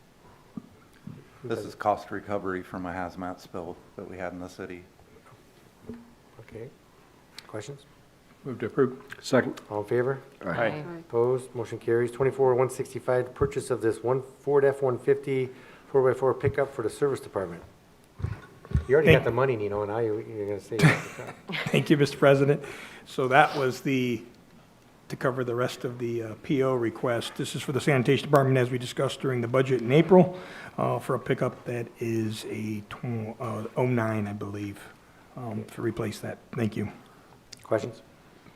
[SPEAKER 18] This is cost recovery from a hazmat spill that we had in the city.
[SPEAKER 1] Okay. Questions?
[SPEAKER 2] Move to approve.
[SPEAKER 13] Second?
[SPEAKER 1] All in favor?
[SPEAKER 2] Aye.
[SPEAKER 1] Opposed? Motion carries. 24-165, purchase of this Ford F-150 4x4 pickup for the service department. You already got the money, Nino, and now you're going to say you have the car.
[SPEAKER 17] Thank you, Mr. President. So that was to cover the rest of the PO request. This is for the sanitation department, as we discussed during the budget in April, for a pickup that is a 09, I believe, to replace that. Thank you.
[SPEAKER 1] Questions?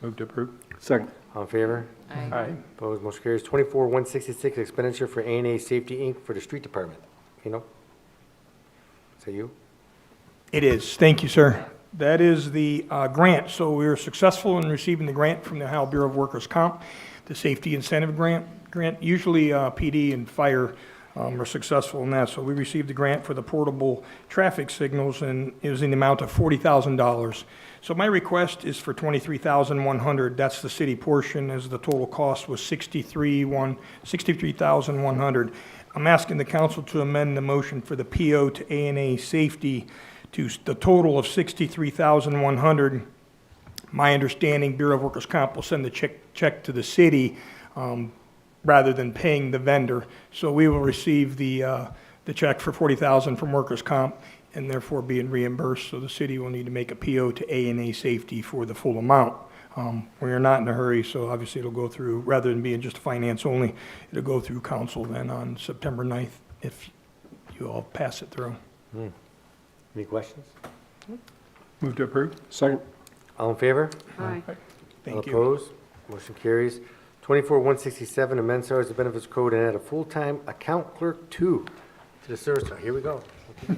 [SPEAKER 2] Move to approve.
[SPEAKER 13] Second?
[SPEAKER 1] All in favor?
[SPEAKER 2] Aye.
[SPEAKER 1] Opposed? Motion carries. 24-166, expenditure for A&A Safety Inc. for the street department. Nino? Is that you?
[SPEAKER 17] It is. Thank you, sir. That is the grant. So we were successful in receiving the grant from the Ohio Bureau of Workers' Comp, the Safety Incentive Grant. Usually PD and fire are successful in that. So we received the grant for the portable traffic signals, and it was in the amount of $40,000. So my request is for $23,100. That's the city portion, as the total cost was $63,100. I'm asking the council to amend the motion for the PO to A&A Safety to the total of $63,100. My understanding, Bureau of Workers' Comp will send the check to the city rather than paying the vendor. So we will receive the check for $40,000 from Workers' Comp and therefore being reimbursed. So the city will need to make a PO to A&A Safety for the full amount. We are not in a hurry, so obviously it'll go through, rather than being just finance only, it'll go through council then on September 9th if you all pass it through.
[SPEAKER 1] Any questions?
[SPEAKER 2] Move to approve.
[SPEAKER 13] Second.
[SPEAKER 1] All in favor?
[SPEAKER 12] Aye.
[SPEAKER 1] All
[SPEAKER 17] Thank you.
[SPEAKER 1] opposed? Motion carries. 24-167, amend salaries and benefits code and add a full-time account clerk 2 to the service. Here we go.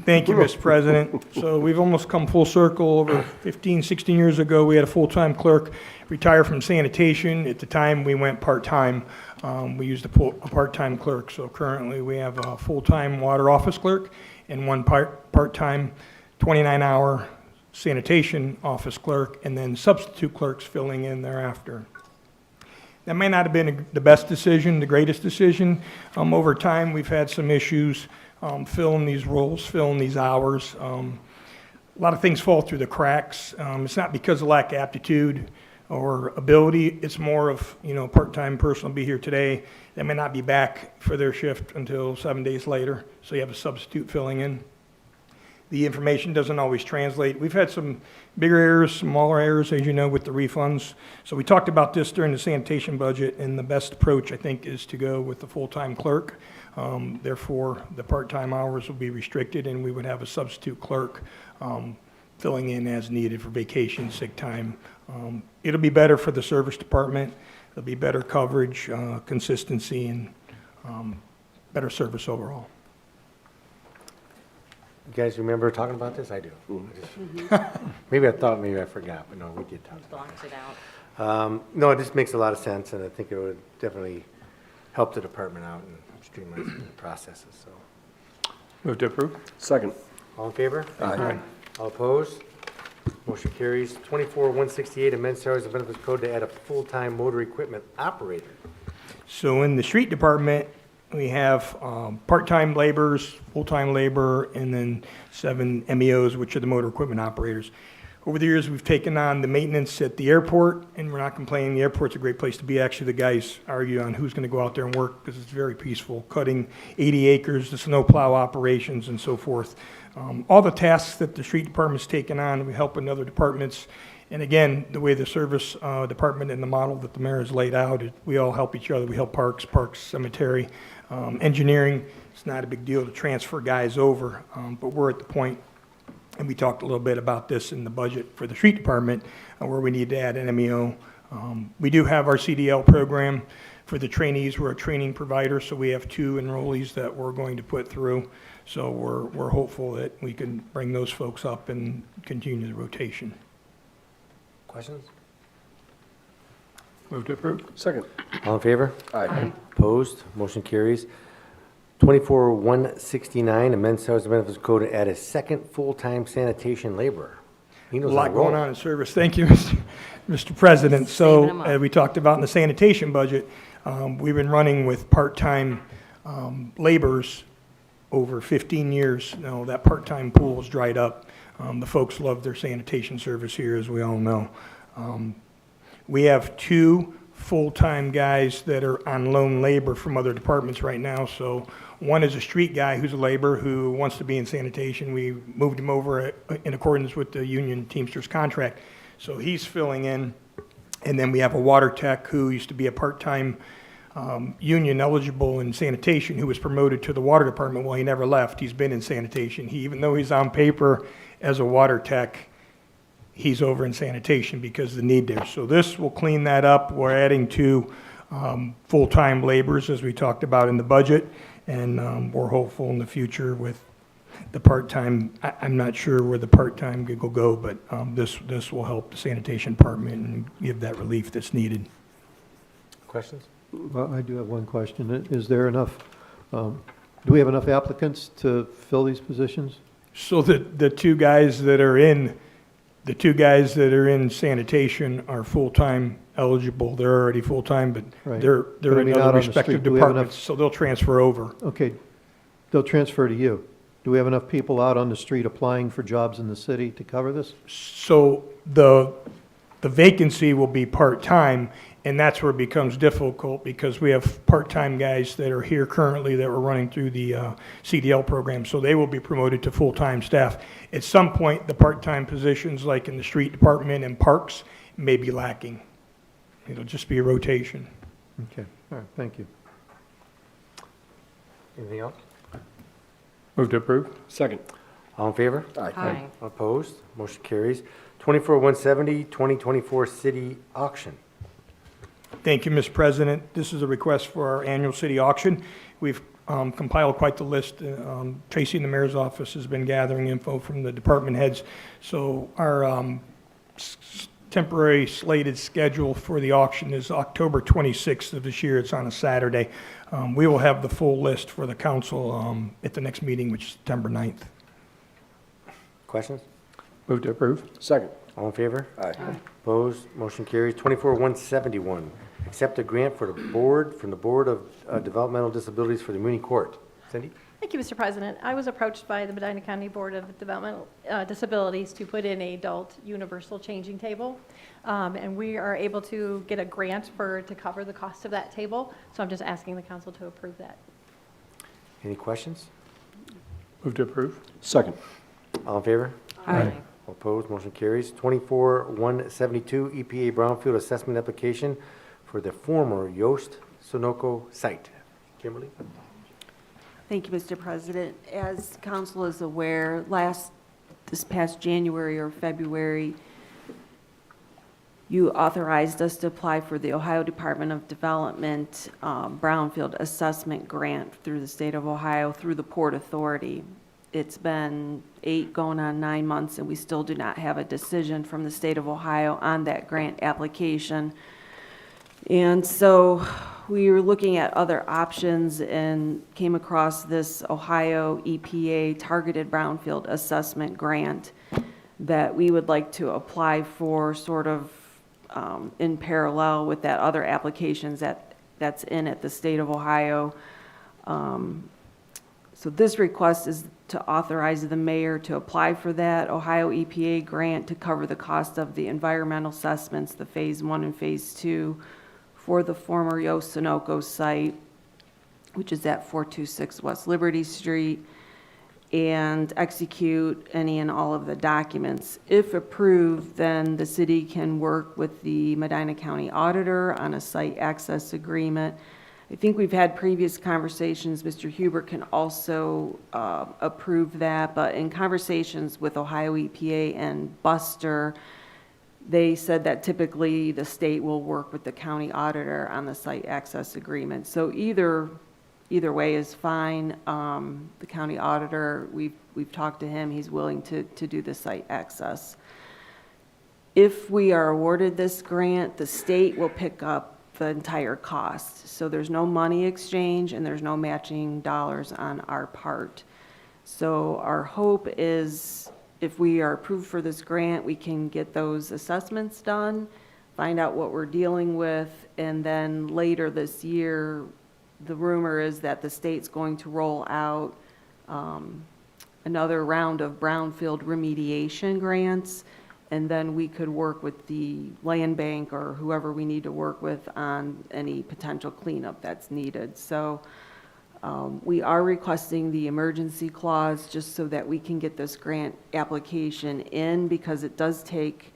[SPEAKER 17] Thank you, Mr. President. So we've almost come full circle. Over 15, 16 years ago, we had a full-time clerk retire from sanitation. At the time, we went part-time. We used a part-time clerk. So currently, we have a full-time water office clerk and one part-time 29-hour sanitation office clerk, and then substitute clerks filling in thereafter. That may not have been the best decision, the greatest decision. Over time, we've had some issues filling these roles, filling these hours. A lot of things fall through the cracks. It's not because of lack of aptitude or ability. It's more of, part-time person will be here today. They may not be back for their shift until 7 days later, so you have a substitute filling in. The information doesn't always translate. We've had some bigger errors, smaller errors, as you know, with the refunds. So we talked about this during the sanitation budget, and the best approach, I think, is to go with the full-time clerk. Therefore, the part-time hours will be restricted, and we would have a substitute clerk filling in as needed for vacation, sick time. It'll be better for the service department. It'll be better coverage, consistency, and better service overall.
[SPEAKER 1] You guys remember talking about this? I do. Maybe I thought, maybe I forgot, but no, we did talk.
[SPEAKER 3] Blocks it out.
[SPEAKER 1] No, it just makes a lot of sense, and I think it would definitely help the department out and streamline some of the processes, so.
[SPEAKER 2] Move to approve.
[SPEAKER 13] Second.
[SPEAKER 1] All in favor?
[SPEAKER 13] Aye.
[SPEAKER 1] All opposed? Motion carries. 24-168, amend salaries and benefits code to add a full-time motor equipment operator.
[SPEAKER 17] So in the street department, we have part-time laborers, full-time labor, and then 7 MEOs, which are the motor equipment operators. Over the years, we've taken on the maintenance at the airport, and we're not complaining. The airport's a great place to be. Actually, the guys argue on who's going to go out there and work because it's very peaceful, cutting 80 acres, the snowplow operations, and so forth. All the tasks that the street department's taken on, we help in other departments. And again, the way the service department and the model that the mayor has laid out, we all help each other. We help parks, cemetery, engineering. It's not a big deal to transfer guys over, but we're at the point, and we talked a little bit about this in the budget for the street department, where we need to add an MEO. We do have our CDL program for the trainees. We're a training provider, so we have 2 enrollees that we're going to put through. So we're hopeful that we can bring those folks up and continue the rotation.
[SPEAKER 1] Questions?
[SPEAKER 2] Move to approve.
[SPEAKER 13] Second.
[SPEAKER 1] All in favor?
[SPEAKER 13] Aye.
[SPEAKER 1] Opposed? Motion carries. 24-169, amend salaries and benefits code to add a second full-time sanitation laborer. He
[SPEAKER 17] A
[SPEAKER 1] knows
[SPEAKER 17] lot
[SPEAKER 1] how to roll.
[SPEAKER 17] going on in service. Thank you, Mr. President.
[SPEAKER 3] Saving 'em
[SPEAKER 17] So,
[SPEAKER 3] up.
[SPEAKER 17] we talked about in the sanitation budget, we've been running with part-time laborers over 15 years. Now, that part-time pool is dried up. The folks love their sanitation service here, as we all know. We have 2 full-time guys that are on loan labor from other departments right now. So one is a street guy who's a laborer who wants to be in sanitation. We moved him over in accordance with the union Teamsters contract. So he's filling in. And then we have a water tech who used to be a part-time union eligible in sanitation who was promoted to the water department. Well, he never left. He's been in sanitation. Even though he's on paper as a water tech, he's over in sanitation because of the need there. So this will clean that up. We're adding 2 full-time laborers, as we talked about in the budget, and we're hopeful in the future with The part-time, I'm not sure where the part-time gig will go, but this will help the sanitation department and give that relief that's needed.
[SPEAKER 1] Questions?
[SPEAKER 5] Well, I do have one question. Is there enough, do we have enough applicants to fill these positions?
[SPEAKER 17] So the two guys that are in sanitation are full-time eligible. They're already full-time, but
[SPEAKER 5] Right.
[SPEAKER 17] they're
[SPEAKER 5] But I
[SPEAKER 17] in
[SPEAKER 5] mean,
[SPEAKER 17] other
[SPEAKER 5] out on the
[SPEAKER 17] respective
[SPEAKER 5] street, do we have enough-
[SPEAKER 17] departments, so they'll transfer over.
[SPEAKER 5] Okay, they'll transfer to you. Do we have enough people out on the street applying for jobs in the city to cover this?
[SPEAKER 17] So the vacancy will be part-time, and that's where it becomes difficult, because we have part-time guys that are here currently that were running through the CDL program, so they will be promoted to full-time staff. At some point, the part-time positions, like in the street department and parks, may be lacking. It'll just be a rotation.
[SPEAKER 5] Okay, all right, thank you.
[SPEAKER 1] Anything else?
[SPEAKER 2] Move to approve?
[SPEAKER 13] Second.
[SPEAKER 1] All in favor?
[SPEAKER 3] Aye.
[SPEAKER 1] Opposed? Motion carries. 24-170, 2024 city auction.
[SPEAKER 17] Thank you, Mr. President. This is a request for our annual city auction. We've compiled quite the list. Tracy in the mayor's office has been gathering info from the department heads. So our temporary slated schedule for the auction is October 26th of this year. It's on a Saturday. We will have the full list for the council at the next meeting, which is September 9th.
[SPEAKER 1] Questions?
[SPEAKER 2] Move to approve?
[SPEAKER 13] Second.
[SPEAKER 1] All in favor?
[SPEAKER 13] Aye.
[SPEAKER 1] Opposed? Motion carries. 24-171, accept a grant for the board, from the Board of Developmental Disabilities for the Muni Court. Cindy?
[SPEAKER 16] Thank you, Mr. President. I was approached by the Medina County Board of Developmental Disabilities to put in an adult universal changing table. And we are able to get a grant to cover the cost of that table. So I'm just asking the council to approve that.
[SPEAKER 1] Any questions?
[SPEAKER 2] Move to approve?
[SPEAKER 13] Second.
[SPEAKER 1] All in favor?
[SPEAKER 3] Aye.
[SPEAKER 1] Opposed? Motion carries. 24-172, EPA Brownfield Assessment Application for the former Yost Sunoco site. Kimberly?
[SPEAKER 9] Thank you, Mr. President. As council is aware, this past January or February, you authorized us to apply for the Ohio Department of Development Brownfield Assessment Grant through the state of Ohio, through the Port Authority. It's been 8 going on 9 months, and we still do not have a decision from the state of Ohio on that grant application. And so we were looking at other options and came across this Ohio EPA Targeted Brownfield Assessment Grant that we would like to apply for, sort of in parallel with that other applications that's in at the state of Ohio. So this request is to authorize the mayor to apply for that Ohio EPA grant to cover the cost of the environmental assessments, the Phase 1 and Phase 2, for the former Yost Sunoco site, which is at 426 West Liberty Street, and execute any and all of the documents. If approved, then the city can work with the Medina County Auditor on a site access agreement. I think we've had previous conversations. Mr. Huber can also approve that, but in conversations with Ohio EPA and Buster, they said that typically the state will work with the county auditor on the site access agreement. So either way is fine. The county auditor, we've talked to him, he's willing to do the site access. If we are awarded this grant, the state will pick up the entire cost. So there's no money exchange and there's no matching dollars on our part. So our hope is, if we are approved for this grant, we can get those assessments done, find out what we're dealing with, and then later this year, the rumor is that the state's going to roll out another round of brownfield remediation grants, and then we could work with the land bank or whoever we need to work with on any potential cleanup that's needed. So we are requesting the emergency clause just so that we can get this grant application in, because it does take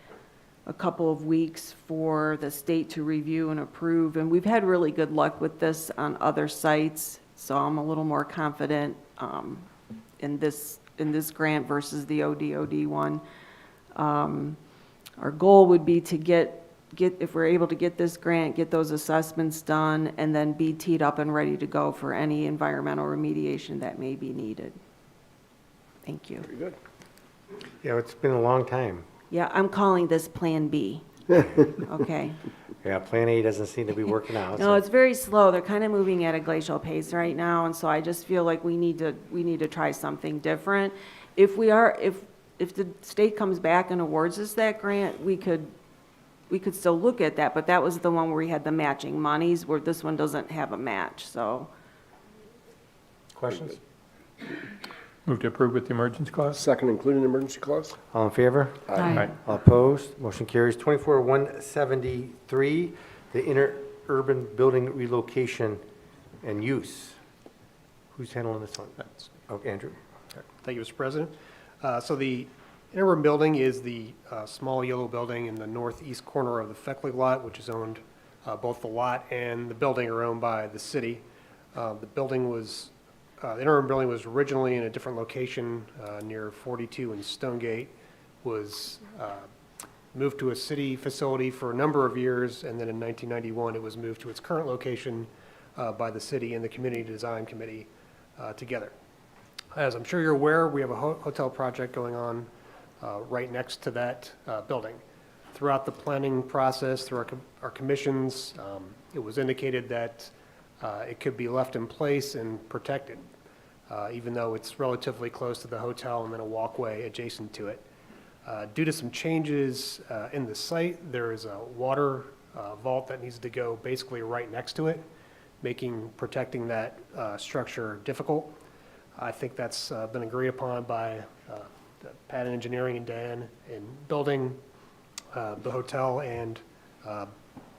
[SPEAKER 9] a couple of weeks for the state to review and approve. And we've had really good luck with this on other sites, so I'm a little more confident in this grant versus the ODOD one. Our goal would be to get, if we're able to get this grant, get those assessments done, and then be teed up and ready to go for any environmental remediation that may be needed. Thank you.
[SPEAKER 13] Very good.
[SPEAKER 1] Yeah, it's been a long time.
[SPEAKER 9] Yeah, I'm calling this Plan B. Okay.
[SPEAKER 1] Yeah, Plan A doesn't seem to be working out.
[SPEAKER 9] No,
[SPEAKER 1] so-
[SPEAKER 9] it's very slow. They're kind of moving at a glacial pace right now, and so I just feel like we need to try something different. If the state comes back and awards us that grant, we could still look at that, but that was the one where we had the matching monies, where this one doesn't have a match, so.
[SPEAKER 1] Questions?
[SPEAKER 2] Move to approve with the emergency clause?
[SPEAKER 13] Second, including the emergency clause?
[SPEAKER 1] All in favor?
[SPEAKER 12] Aye.
[SPEAKER 1] All opposed? Motion carries. 24-173, the interurban building relocation and use. Who's handling this one? Oh, Andrew.
[SPEAKER 8] Thank you, Mr. President. So the interim building is the small yellow building in the northeast corner of the Feckley lot, which is owned, both the lot and the building are owned by the city. The interim building was originally in a different location near 42 and Stonegate, was moved to a city facility for a number of years, and then in 1991, it was moved to its current location by the city and the Community Design Committee together. As I'm sure you're aware, we have a hotel project going on right next to that building. Throughout the planning process, through our commissions, it was indicated that it could be left in place and protected, even though it's relatively close to the hotel and then a walkway adjacent to it. Due to some changes in the site, there is a water vault that needs to go basically right next to it, protecting that structure difficult. I think that's been agreed upon by Pat Engineering and Dan in building the hotel, and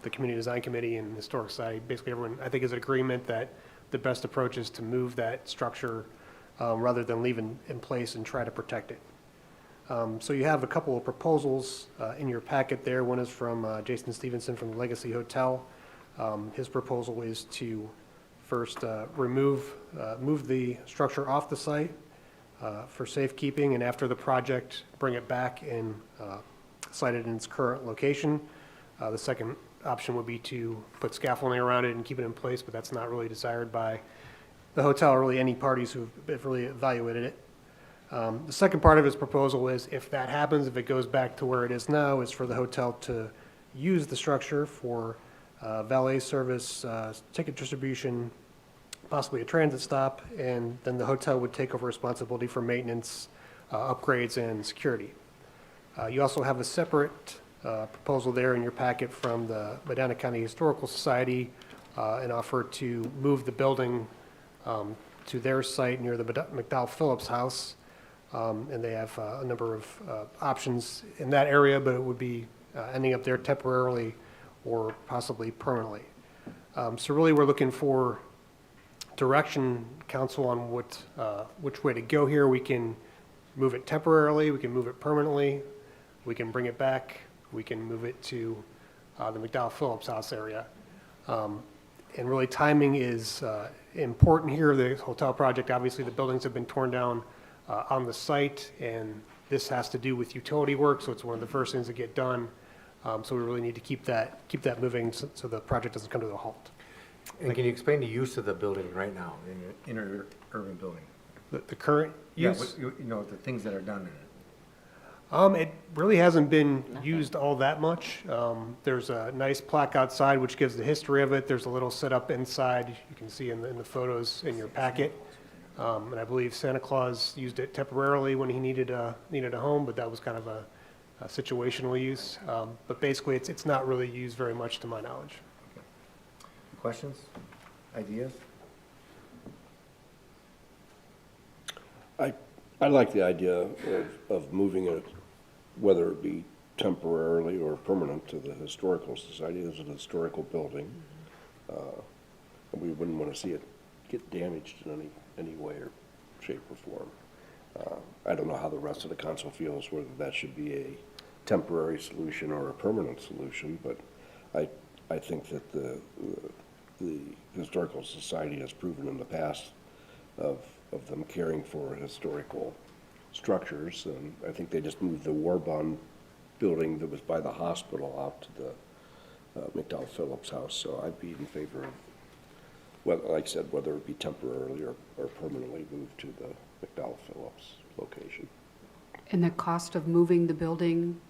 [SPEAKER 8] the Community Design Committee and Historic Society. Basically, everyone, I think, is in agreement that the best approach is to move that structure rather than leave it in place and try to protect it. So you have a couple of proposals in your packet there. One is from Jason Stevenson from the Legacy Hotel. His proposal is to first move the structure off the site for safekeeping, and after the project, bring it back and site it in its current location. The second option would be to put scaffolding around it and keep it in place, but that's not really desired by the hotel or really any parties who've really evaluated it. The second part of his proposal is, if that happens, if it goes back to where it is now, is for the hotel to use the structure for valet service, ticket distribution, possibly a transit stop, and then the hotel would take over responsibility for maintenance, upgrades, and security. You also have a separate proposal there in your packet from the Medina County Historical Society, an offer to move the building to their site near the McDowell Phillips House. And they have a number of options in that area, but it would be ending up there temporarily or possibly permanently. So really, we're looking for direction, council, on which way to go here. We can move it temporarily, we can move it permanently, we can bring it back, we can move it to the McDowell Phillips House area. And really, timing is important here. The hotel project, obviously, the buildings have been torn down on the site, and this has to do with utility work, so it's one of the first things to get done. So we really need to keep that moving so the project doesn't come to a halt.
[SPEAKER 1] And can you explain the use of the building right now, in an interurban building?
[SPEAKER 8] The current use?
[SPEAKER 1] Yeah, the things that are done in it.
[SPEAKER 8] It really hasn't been used all that much. There's a nice plaque outside which gives the history of it. There's a little setup inside you can see in the photos in your packet. And I believe Santa Claus used it temporarily when he needed a home, but that was kind of a situational use. But basically, it's not really used very much to my knowledge.
[SPEAKER 1] Questions? Ideas?
[SPEAKER 13] I like the idea of moving it, whether it be temporarily or permanent, to the Historical Society. It's an historical building. And we wouldn't want to see it get damaged in any way or shape or form. I don't know how the rest of the council feels, whether that should be a temporary solution or a permanent solution, but I think that the Historical Society has proven in the past of them caring for historical structures, and I think they just moved the War Bond building that was by the hospital out to the McDowell Phillips House, so I'd be in favor of, well, like I said, whether it be temporarily or permanently moved to the McDowell Phillips location.
[SPEAKER 12] And the cost of moving the building,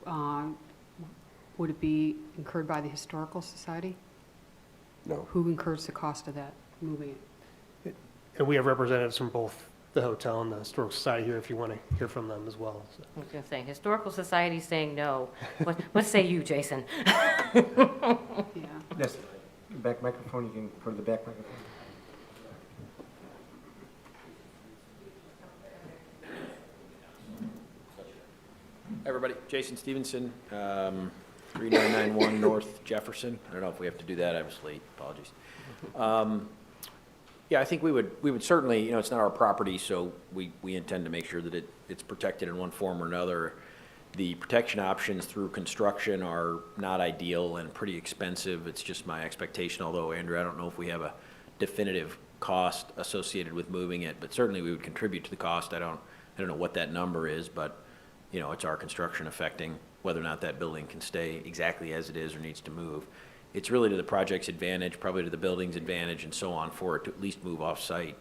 [SPEAKER 12] would it be incurred by the Historical Society?
[SPEAKER 13] No.
[SPEAKER 12] Who incurs the cost of that, moving it?
[SPEAKER 8] And we have representatives from both the hotel and the Historical Society here if you want to hear from them as well. So.
[SPEAKER 3] I was gonna say, Historical Society's saying no. What say you, Jason?
[SPEAKER 12] Yeah.
[SPEAKER 1] Yes, back microphone, you can put the back microphone.
[SPEAKER 4] Everybody, Jason Stevenson, 3991 North Jefferson. I don't know if we have to do that, I was late, apologies. Yeah, I think we would certainly, you know, it's not our property, so we intend to make sure that it's protected in one form or another. The protection options through construction are not ideal and pretty expensive. It's just my expectation, although, Andrew, I don't know if we have a definitive cost associated with moving it, but certainly we would contribute to the cost. I don't know what that number is, but, you know, it's our construction affecting whether or not that building can stay exactly as it is or needs to move. It's really to the project's advantage, probably to the building's advantage and so on, for it to at least move off-site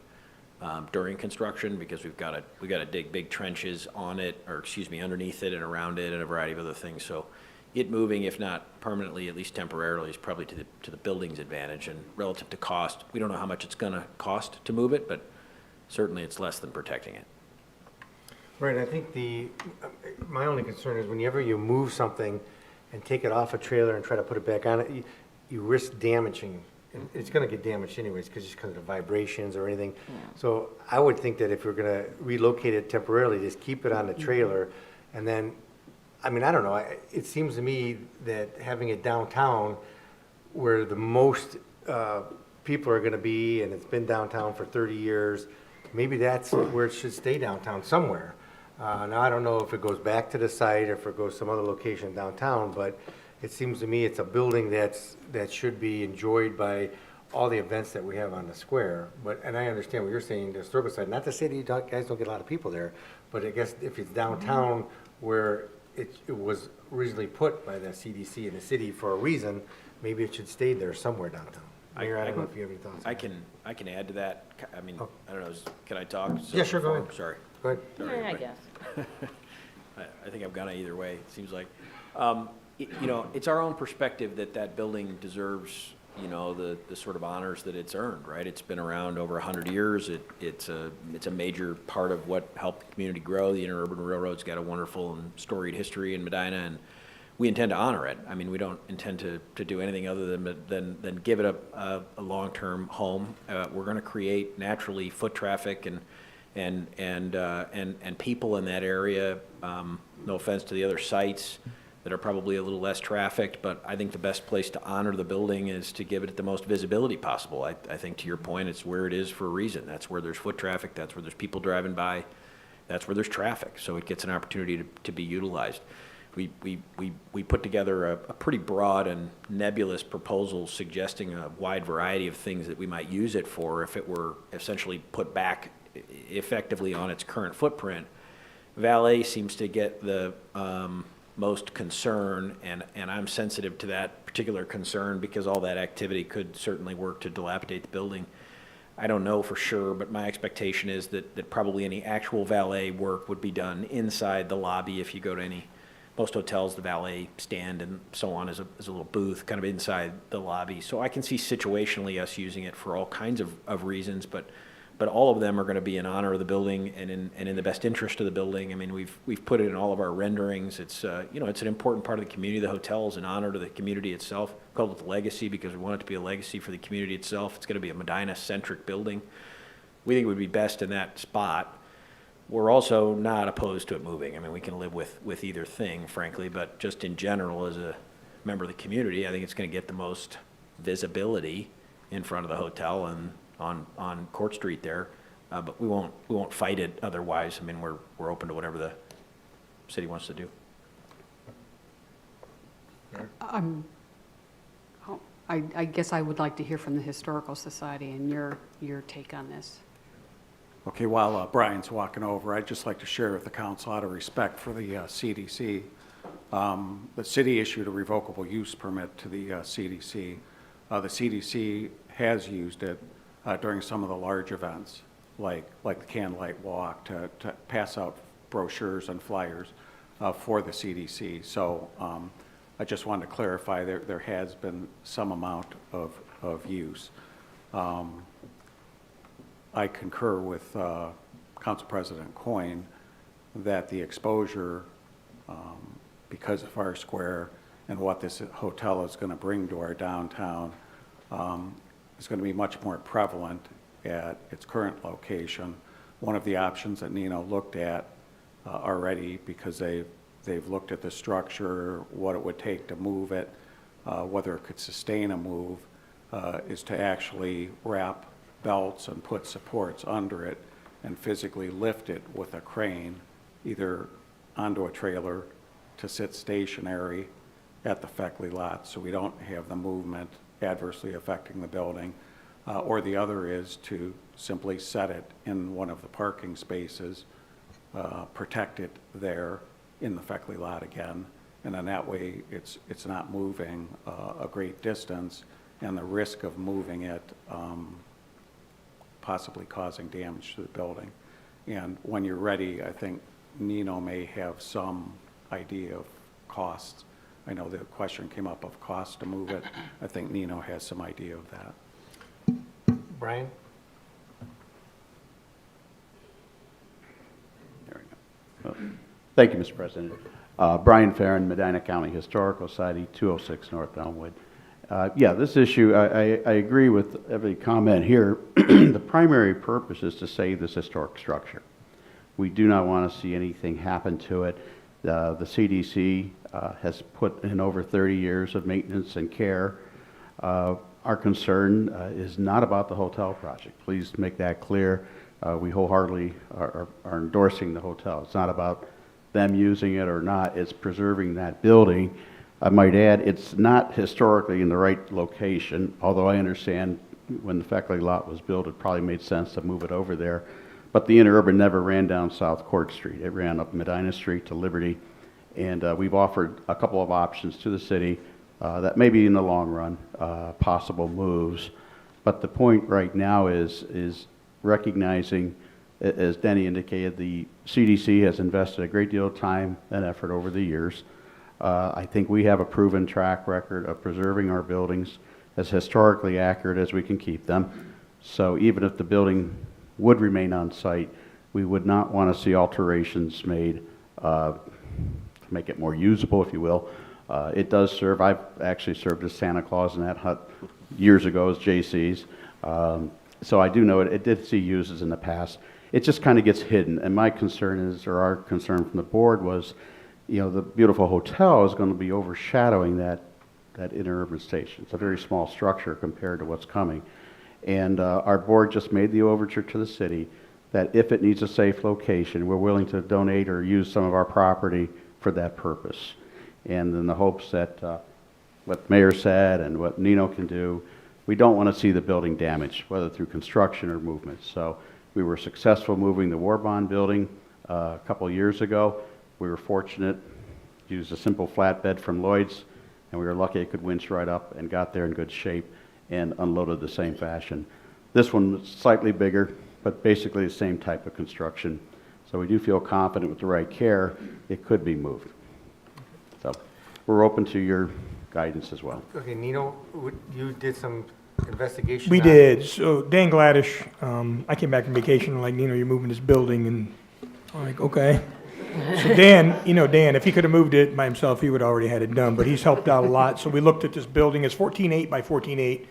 [SPEAKER 4] during construction, because we've got to dig big trenches on it, or excuse me, underneath it and around it and a variety of other things. So it moving, if not permanently, at least temporarily, is probably to the building's advantage. And relative to cost, we don't know how much it's going to cost to move it, but certainly it's less than protecting it.
[SPEAKER 1] Right, I think my only concern is whenever you move something and take it off a trailer and try to put it back on it, you risk damaging. And it's gonna get damaged anyways, just because of the vibrations or anything. So I would think that if we're gonna relocate it temporarily, just keep it on the trailer. And then, I mean, I don't know, it seems to me that having it downtown where the most people are gonna be, and it's been downtown for 30 years, maybe that's where it should stay downtown somewhere. Now, I don't know if it goes back to the site or if it goes some other location downtown, but it seems to me it's a building that should be enjoyed by all the events that we have on the square. And I understand what you're saying, the historical side, not to say that you guys don't get a lot of people there, but I guess if it's downtown where it was originally put by the CDC and the city for a reason, maybe it should stay there somewhere downtown. Mayor, I don't know if you have any thoughts.
[SPEAKER 4] I can add to that. I mean, I don't know, can I talk?
[SPEAKER 1] Yeah, sure, go ahead.
[SPEAKER 4] Sorry.
[SPEAKER 1] Go ahead.
[SPEAKER 3] Yeah, I guess.
[SPEAKER 4] I think I've gone either way, it seems like. You know, it's our own perspective that building deserves, you know, the sort of honors that it's earned, right? It's been around over 100 years. It's a major part of what helped the community grow. The Interurban Railroad's got a wonderful and storied history in Medina, and we intend to honor it. I mean, we don't intend to do anything other than give it a long-term home. We're going to create naturally foot traffic and people in that area. No offense to the other sites that are probably a little less trafficked, but I think the best place to honor the building is to give it the most visibility possible. I think, to your point, it's where it is for a reason. That's where there's foot traffic, that's where there's people driving by, that's where there's traffic, so it gets an opportunity to be utilized. We put together a pretty broad and nebulous proposal suggesting a wide variety of things that we might use it for if it were essentially put back effectively on its current footprint. Valet seems to get the most concern, and I'm sensitive to that particular concern because all that activity could certainly work to dilapidate the building. I don't know for sure, but my expectation is that probably any actual valet work would be done inside the lobby. If you go to most hotels, the valet stand and so on is a little booth kind of inside the lobby. So I can see situationally us using it for all kinds of reasons, but all of them are going to be in honor of the building and in the best interest of the building. I mean, we've put it in all of our renderings. It's you know, it's an important part of the community. The hotel is an honor to the community itself. We call it the legacy because we want it to be a legacy for the community itself. It's going to be a Medina-centric building. We think it would be best in that spot. We're also not opposed to it moving. I mean, we can live with either thing, frankly, but just in general, as a member of the community, I think it's going to get the most visibility in front of the hotel and on Court Street there, but we won't fight it otherwise. I mean, we're open to whatever the city wants to do.
[SPEAKER 12] I guess I would like to hear from the Historical Society and your take on this.
[SPEAKER 14] Okay, while Brian's walking over, I'd just like to share with the council out of respect for the CDC. The city issued a revocable use permit to the CDC. The CDC has used it during some of the large events. like the Candlelight Walk, to pass out brochures and flyers for the CDC. So I just wanted to clarify there has been some amount of use. I concur with Council President Coyne that the exposure, because of Fire Square and what this hotel is going to bring to our downtown, is going to be much more prevalent at its current location. One of the options that Nino looked at already, because they've looked at the structure, what it would take to move it, whether it could sustain a move, is to actually wrap belts and put supports under it and physically lift it with a crane, either onto a trailer to sit stationary at the Feckley lot so we don't have the movement adversely affecting the building, or the other is to simply set it in one of the parking spaces, protect it there in the Feckley lot again, and then that way it's not moving a great distance, and the risk of moving it possibly causing damage to the building. And when you're ready, I think Nino may have some idea of costs. I know the question came up of cost to move it. I think Nino has some idea of that.
[SPEAKER 1] Brian?
[SPEAKER 19] There we go. Thank you, Mr. President. Brian Farron, Medina County Historical Society, 206 North Elmwood. Yeah, this issue, I agree with every comment here. The primary purpose is to save this historic structure. We do not want to see anything happen to it. The CDC has put in over 30 years of maintenance and care. Our concern is not about the hotel project. Please make that clear. We wholeheartedly are endorsing the hotel. It's not about them using it or not. It's preserving that building. I might add, it's not historically in the right location, although I understand when the Feckley lot was built, it probably made sense to move it over there. But the interurban never ran down South Court Street. It ran up Medina Street to Liberty. And we've offered a couple of options to the city that maybe in the long run, possible moves. But the point right now is recognizing, as Denny indicated, the CDC has invested a great deal of time and effort over the years. I think we have a proven track record of preserving our buildings as historically accurate as we can keep them. So even if the building would remain on site, we would not want to see alterations made to make it more usable, if you will. It does serve, I've actually served as Santa Claus in that hut years ago as JC's. So I do know it did see uses in the past. It just kind of gets hidden. And my concern is, or our concern from the board was, you know, the beautiful hotel is going to be overshadowing that interurban station. It's a very small structure compared to what's coming. And our board just made the overture to the city that if it needs a safe location, we're willing to donate or use some of our property for that purpose. And in the hopes that what Mayor said and what Nino can do, we don't want to see the building damaged, whether through construction or movement. So we were successful moving the War Bond building a couple years ago. We were fortunate, used a simple flatbed from Lloyd's, and we were lucky it could winch right up and got there in good shape and unloaded the same fashion. This one was slightly bigger, but basically the same type of construction. So we do feel confident with the right care, it could be moved. So we're open to your guidance as well.
[SPEAKER 1] Okay, Nino, you did some investigation?
[SPEAKER 17] We did. So Dan Gladish, I came back from vacation, like, Nino, you're moving this building, and I'm like, okay. So Dan, if he could have moved it by himself, he would have already had it done, but he's helped out a lot. So we looked at this building. It's 14.8 by 14.8,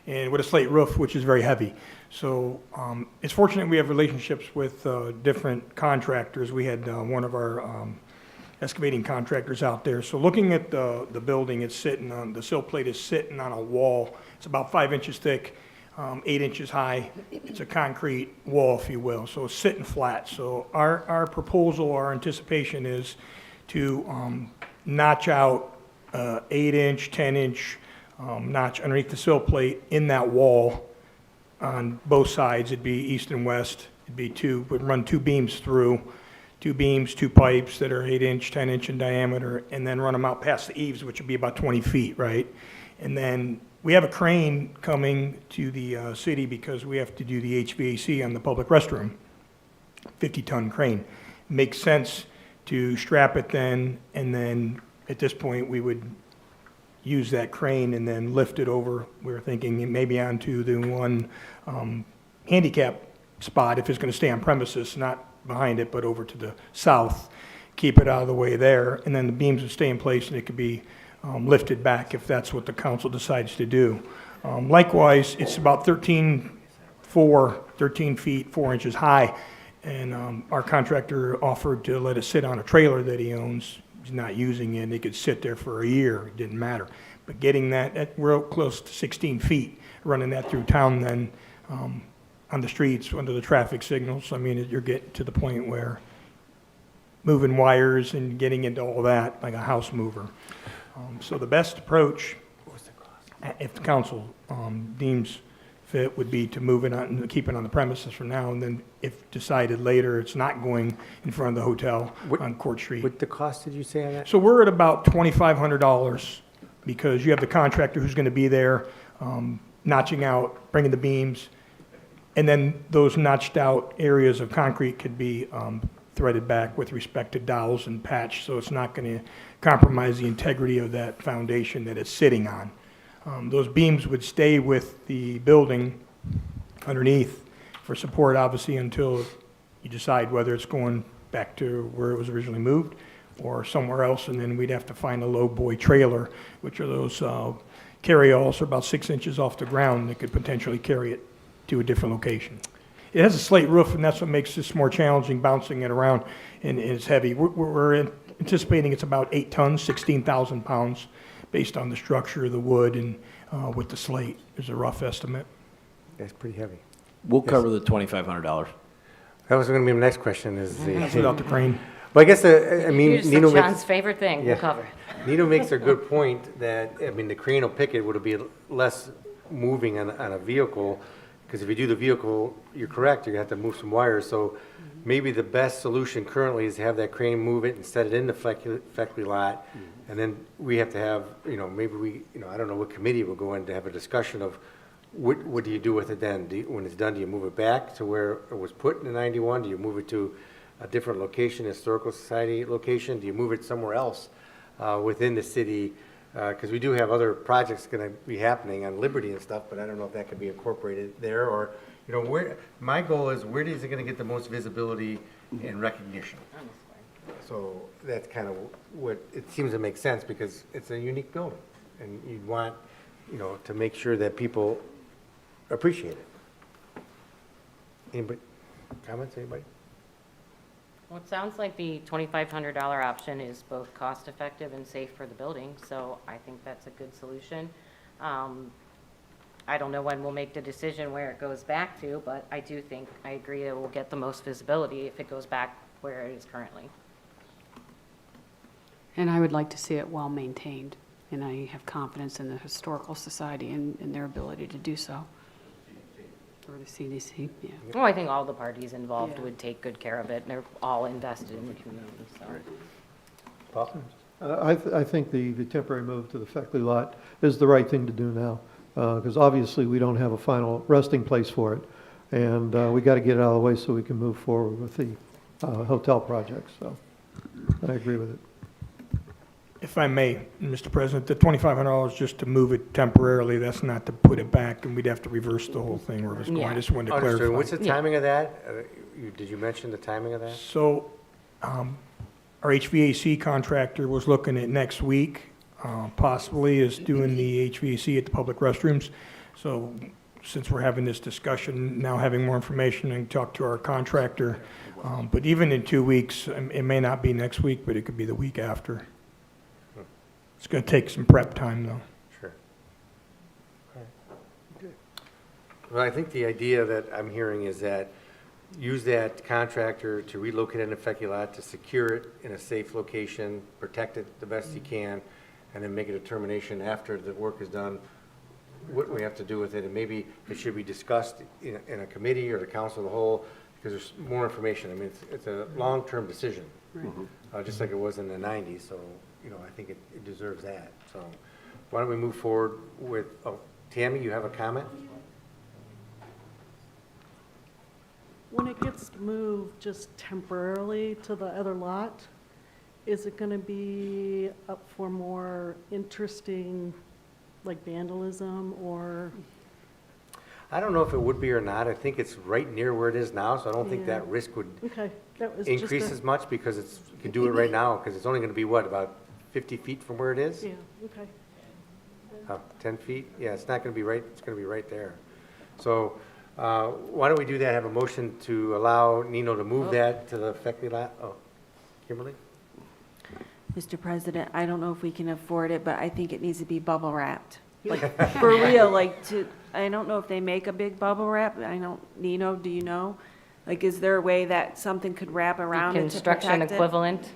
[SPEAKER 17] and with a slate roof, which is very heavy. So it's fortunate we have relationships with different contractors. We had one of our excavating contractors out there. So looking at the building, it's sitting on, the sill plate is sitting on a wall. It's about 5 inches thick, 8 inches high. It's a concrete wall, if you will, so it's sitting flat. So our proposal, our anticipation is to notch out 8-inch, 10-inch notch underneath the sill plate in that wall on both sides. It'd be east and west. It'd be would run 2 beams through, 2 beams, 2 pipes that are 8-inch, 10-inch in diameter, and then run them out past the eaves, which would be about 20 feet, right? And then we have a crane coming to the city because we have to do the HVAC on the public restroom, 50-ton crane. Makes sense to strap it then, and then at this point, we would use that crane and then lift it over. We were thinking maybe onto the one handicap spot if it's going to stay on premises, not behind it, but over to the south. Keep it out of the way there, and then the beams would stay in place and it could be lifted back if that's what the council decides to do. Likewise, it's about 13 feet, 4 inches high, and our contractor offered to let it sit on a trailer that he owns. He's not using it, and it could sit there for a year, it didn't matter. But getting that at real close to 16 feet, running that through town then on the streets, under the traffic signals, I mean, you're getting to the point where moving wires and getting into all that like a house mover. So the best approach, if the council deems fit, would be to move it on, keep it on the premises for now, and then if decided later it's not going in front of the hotel on Court Street.
[SPEAKER 1] What the cost did you say on that?
[SPEAKER 17] So we're at about $2,500 because you have the contractor who's going to be there, notching out, bringing the beams, and then those notched out areas of concrete could be threaded back with respect to dowels and patch, so it's not going to compromise the integrity of that foundation that it's sitting on. Those beams would stay with the building underneath for support, obviously, until you decide whether it's going back to where it was originally moved or somewhere else, and then we'd have to find a low boy trailer, which are those carry-alls, are about 6 inches off the ground that could potentially carry it to a different location. It has a slate roof, and that's what makes this more challenging, bouncing it around, and it's heavy. We're anticipating it's about 8 tons, 16,000 pounds, based on the structure of the wood and with the slate, is a rough estimate.
[SPEAKER 1] That's pretty heavy.
[SPEAKER 4] We'll cover the $2,500.
[SPEAKER 1] That was going to be my next question is the.
[SPEAKER 17] That's without the crane.
[SPEAKER 1] But I guess, I mean,
[SPEAKER 3] You just
[SPEAKER 1] Nino
[SPEAKER 3] said John's
[SPEAKER 1] makes,
[SPEAKER 3] favorite thing, we'll
[SPEAKER 1] yeah.
[SPEAKER 3] cover it.
[SPEAKER 1] Nino makes a good point that, I mean, the crane will pick it, would be less moving on a vehicle. Because if you do the vehicle, you're correct, you're going to have to move some wires. So maybe the best solution currently is to have that crane move it and set it in the Feckley lot. And then we have to have, maybe we, I don't know what committee will go in to have a discussion of what do you do with it then? When it's done, do you move it back to where it was put in the 91? Do you move it to a different location, Historical Society location? Do you move it somewhere else within the city? Because we do have other projects going to be happening on Liberty and stuff, but I don't know if that could be incorporated there, or, where, my goal is, where is it going to get the most visibility and recognition? So that's kind of what, it seems to make sense, because it's a unique building, and you'd want, to make sure that people appreciate it. Anybody, comments, anybody?
[SPEAKER 3] Well, it sounds like the $2,500 option is both cost-effective and safe for the building, so I think that's a good solution. I don't know when we'll make the decision where it goes back to, but I do think, I agree that we'll get the most visibility if it goes back where it is currently.
[SPEAKER 12] And I would like to see it well-maintained, and I have confidence in the Historical Society and their ability to do so. Or the CDC, yeah.
[SPEAKER 3] Well, I think all the parties involved
[SPEAKER 12] Yeah.
[SPEAKER 3] would take good care of it, and they're all invested in the community, so.
[SPEAKER 1] Paul?
[SPEAKER 5] I think the temporary move to the Feckley lot is the right thing to do now, because obviously we don't have a final resting place for it, and we got to get it out of the way so we can move forward with the hotel project, so I agree with it.
[SPEAKER 17] If I may, Mr. President, the $2,500 is just to move it temporarily, that's not to put it back, and we'd have to reverse the whole thing where it was going. I just wanted to
[SPEAKER 1] Understood.
[SPEAKER 17] clarify.
[SPEAKER 1] What's the timing of that? Did you mention the timing of that?
[SPEAKER 17] So, our HVAC contractor was looking at next week, possibly is doing the HVAC at the public restrooms. So, since we're having this discussion, now having more information and talk to our contractor, but even in 2 weeks, it may not be next week, but it could be the week after. It's going to take some prep time, though.
[SPEAKER 1] Sure. Well, I think the idea that I'm hearing is that use that contractor to relocate it in a Feckley lot, to secure it in a safe location, protect it the best you can, and then make a determination after the work is done, what we have to do with it, and maybe it should be discussed in a committee or the council of the whole, because there's more information. I mean, it's a long-term decision, just like it was in the 90s, so, I think it deserves that. So why don't we move forward with, oh, Tammy, you have a comment?
[SPEAKER 20] When it gets moved just temporarily to the other lot, is it going to be up for more interesting, like vandalism or?
[SPEAKER 1] I don't know if it would be or not. I think it's right near where it is now, so I don't think
[SPEAKER 20] Yeah.
[SPEAKER 1] that risk would
[SPEAKER 20] Okay, that was just
[SPEAKER 1] increase
[SPEAKER 20] a-
[SPEAKER 1] as much because it's, you can do it right now, because it's only gonna be what, about 50 feet from where it is?
[SPEAKER 20] Yeah, okay.
[SPEAKER 1] 10 feet? Yeah, it's not gonna be right, it's gonna be right there. So, why don't we do that, have a motion to allow Nino to move that to the Feckley lot? Oh, Kimberly?
[SPEAKER 9] Mr. President, I don't know if we can afford it, but I think it needs to be bubble wrapped. Like, for real, like I don't know if they make a big bubble wrap. Nino, do you know? Like, is there a way that something could wrap around it to
[SPEAKER 3] Construction
[SPEAKER 9] protect it?
[SPEAKER 3] equivalent.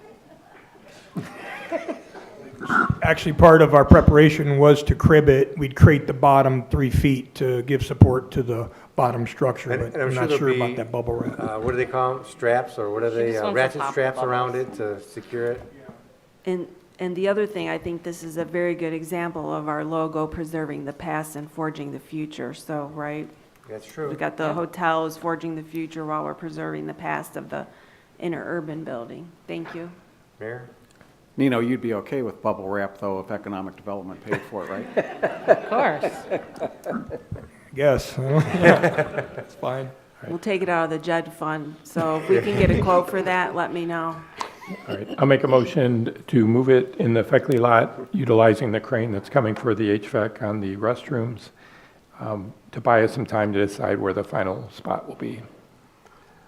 [SPEAKER 17] Actually, part of our preparation was to crib it. We'd crate the bottom 3 feet to give support to the bottom structure,
[SPEAKER 1] And
[SPEAKER 17] but
[SPEAKER 1] I'm
[SPEAKER 17] I'm
[SPEAKER 1] sure
[SPEAKER 17] not
[SPEAKER 1] there'll
[SPEAKER 17] sure
[SPEAKER 1] be,
[SPEAKER 17] about that bubble wrap.
[SPEAKER 1] What do they call them, straps, or what are they,
[SPEAKER 3] just wants the
[SPEAKER 1] ratchet
[SPEAKER 3] top
[SPEAKER 1] straps
[SPEAKER 3] bubbles.
[SPEAKER 1] around it to secure it?
[SPEAKER 9] And the other thing, I think this is a very good example of our logo preserving the past and forging the future. So, right?
[SPEAKER 1] That's true.
[SPEAKER 9] We got the hotels forging the future while we're preserving the past of the interurban building. Thank you.
[SPEAKER 1] Mayor?
[SPEAKER 14] Nino, you'd be okay with bubble wrap, though, if economic development paid for it, right?
[SPEAKER 3] Of course.
[SPEAKER 17] Yes, that's fine.
[SPEAKER 9] We'll take it out of the JED fund. So if we can get a quote for that, let me know.
[SPEAKER 2] All right, I'll make a motion to move it in the Feckley lot, utilizing the crane that's coming for the HVAC on the restrooms, to buy us some time to decide where the final spot will be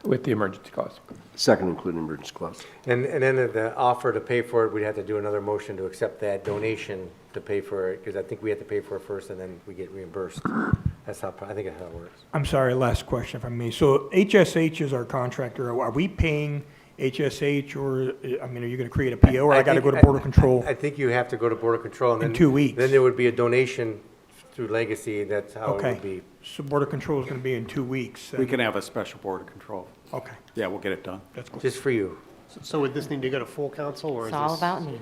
[SPEAKER 2] with the emergency clause.
[SPEAKER 13] Second, including emergency clause.
[SPEAKER 1] And then the offer to pay for it, we'd have to do another motion to accept that donation to pay for it, because I think we have to pay for it first and then we get reimbursed. That's how, I think that's how it works.
[SPEAKER 17] I'm sorry, last question if I may. So HSH is our contractor. Are we paying HSH, or, I mean, are you going to create a PO, or I got to go to Border Control?
[SPEAKER 1] I think you have to go to Border Control. And
[SPEAKER 17] In
[SPEAKER 1] then
[SPEAKER 17] 2 weeks.
[SPEAKER 1] Then there would be a donation through Legacy, that's how it
[SPEAKER 17] Okay,
[SPEAKER 1] would be.
[SPEAKER 17] so Border Control is going to be in 2 weeks.
[SPEAKER 14] We can have a special board of control.
[SPEAKER 17] Okay,
[SPEAKER 14] Yeah, we'll get it done.
[SPEAKER 17] that's cool.
[SPEAKER 1] Just for you.
[SPEAKER 8] So would this need to go to full council, or is
[SPEAKER 3] It's
[SPEAKER 8] this?
[SPEAKER 3] all about Nino.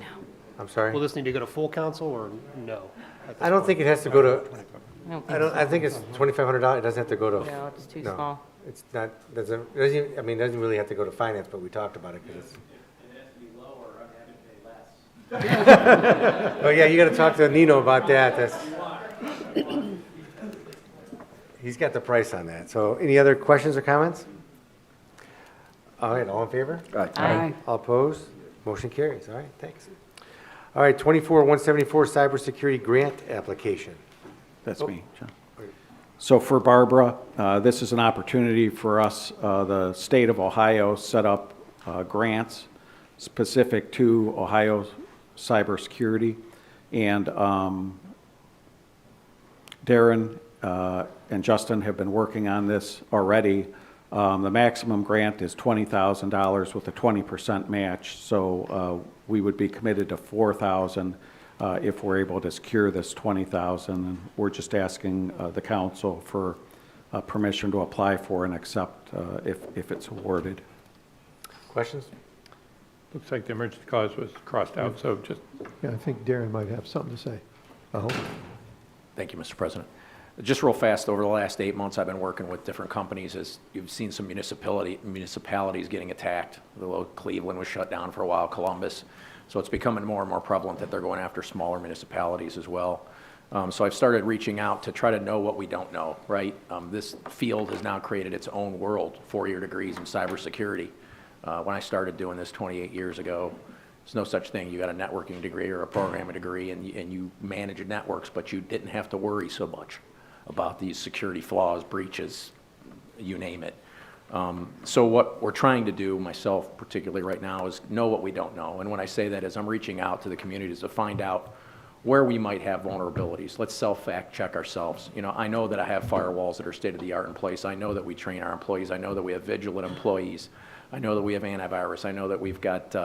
[SPEAKER 1] I'm sorry?
[SPEAKER 8] Will this need to go to full council, or no? at this
[SPEAKER 1] I don't
[SPEAKER 8] point?
[SPEAKER 1] think it has to go to,
[SPEAKER 3] I don't
[SPEAKER 1] I think it's $2,500. It doesn't have to go to.
[SPEAKER 3] No, it's too
[SPEAKER 1] no.
[SPEAKER 3] small.
[SPEAKER 1] It's not, doesn't, I mean, it doesn't really have to go to finance, but we talked about it because it's. Oh, yeah, you gotta talk to Nino about that. That's. He's got the price on that. So any other questions or comments? All right, all in favor?
[SPEAKER 3] Aye.
[SPEAKER 1] All opposed? Motion carries. All right, thanks. All right, 24-174 cybersecurity grant application.
[SPEAKER 14] That's me, John. So for Barbara, this is an opportunity for us, the state of Ohio set up grants specific to Ohio cybersecurity. And Darren and Justin have been working on this already. The maximum grant is $20,000 with a 20% match, so we would be committed to $4,000 if we're able to secure this $20,000. And we're just asking the council for permission to apply for and accept if it's awarded.
[SPEAKER 1] Questions?
[SPEAKER 2] Looks like the emergency clause was crossed out, so just,
[SPEAKER 5] Yeah, I think Darren might have something to say. I hope.
[SPEAKER 4] Thank you, Mr. President. Just real fast, over the last 8 months, I've been working with different companies as you've seen some municipalities getting attacked. Although Cleveland was shut down for a while, Columbus. So it's becoming more and more prevalent that they're going after smaller municipalities as well. So I've started reaching out to try to know what we don't know, right? This field has now created its own world, 4-year degrees in cybersecurity. When I started doing this 28 years ago, there's no such thing. You got a networking degree or a programming degree, and you manage networks, but you didn't have to worry so much about these security flaws, breaches, you name it. So what we're trying to do, myself particularly right now, is know what we don't know. And when I say that is I'm reaching out to the communities to find out where we might have vulnerabilities. Let's self-fact check ourselves. You know, I know that I have firewalls that are state-of-the-art in place. I know that we train our employees. I know that we have vigilant employees. I know that we have antivirus. I know that we've got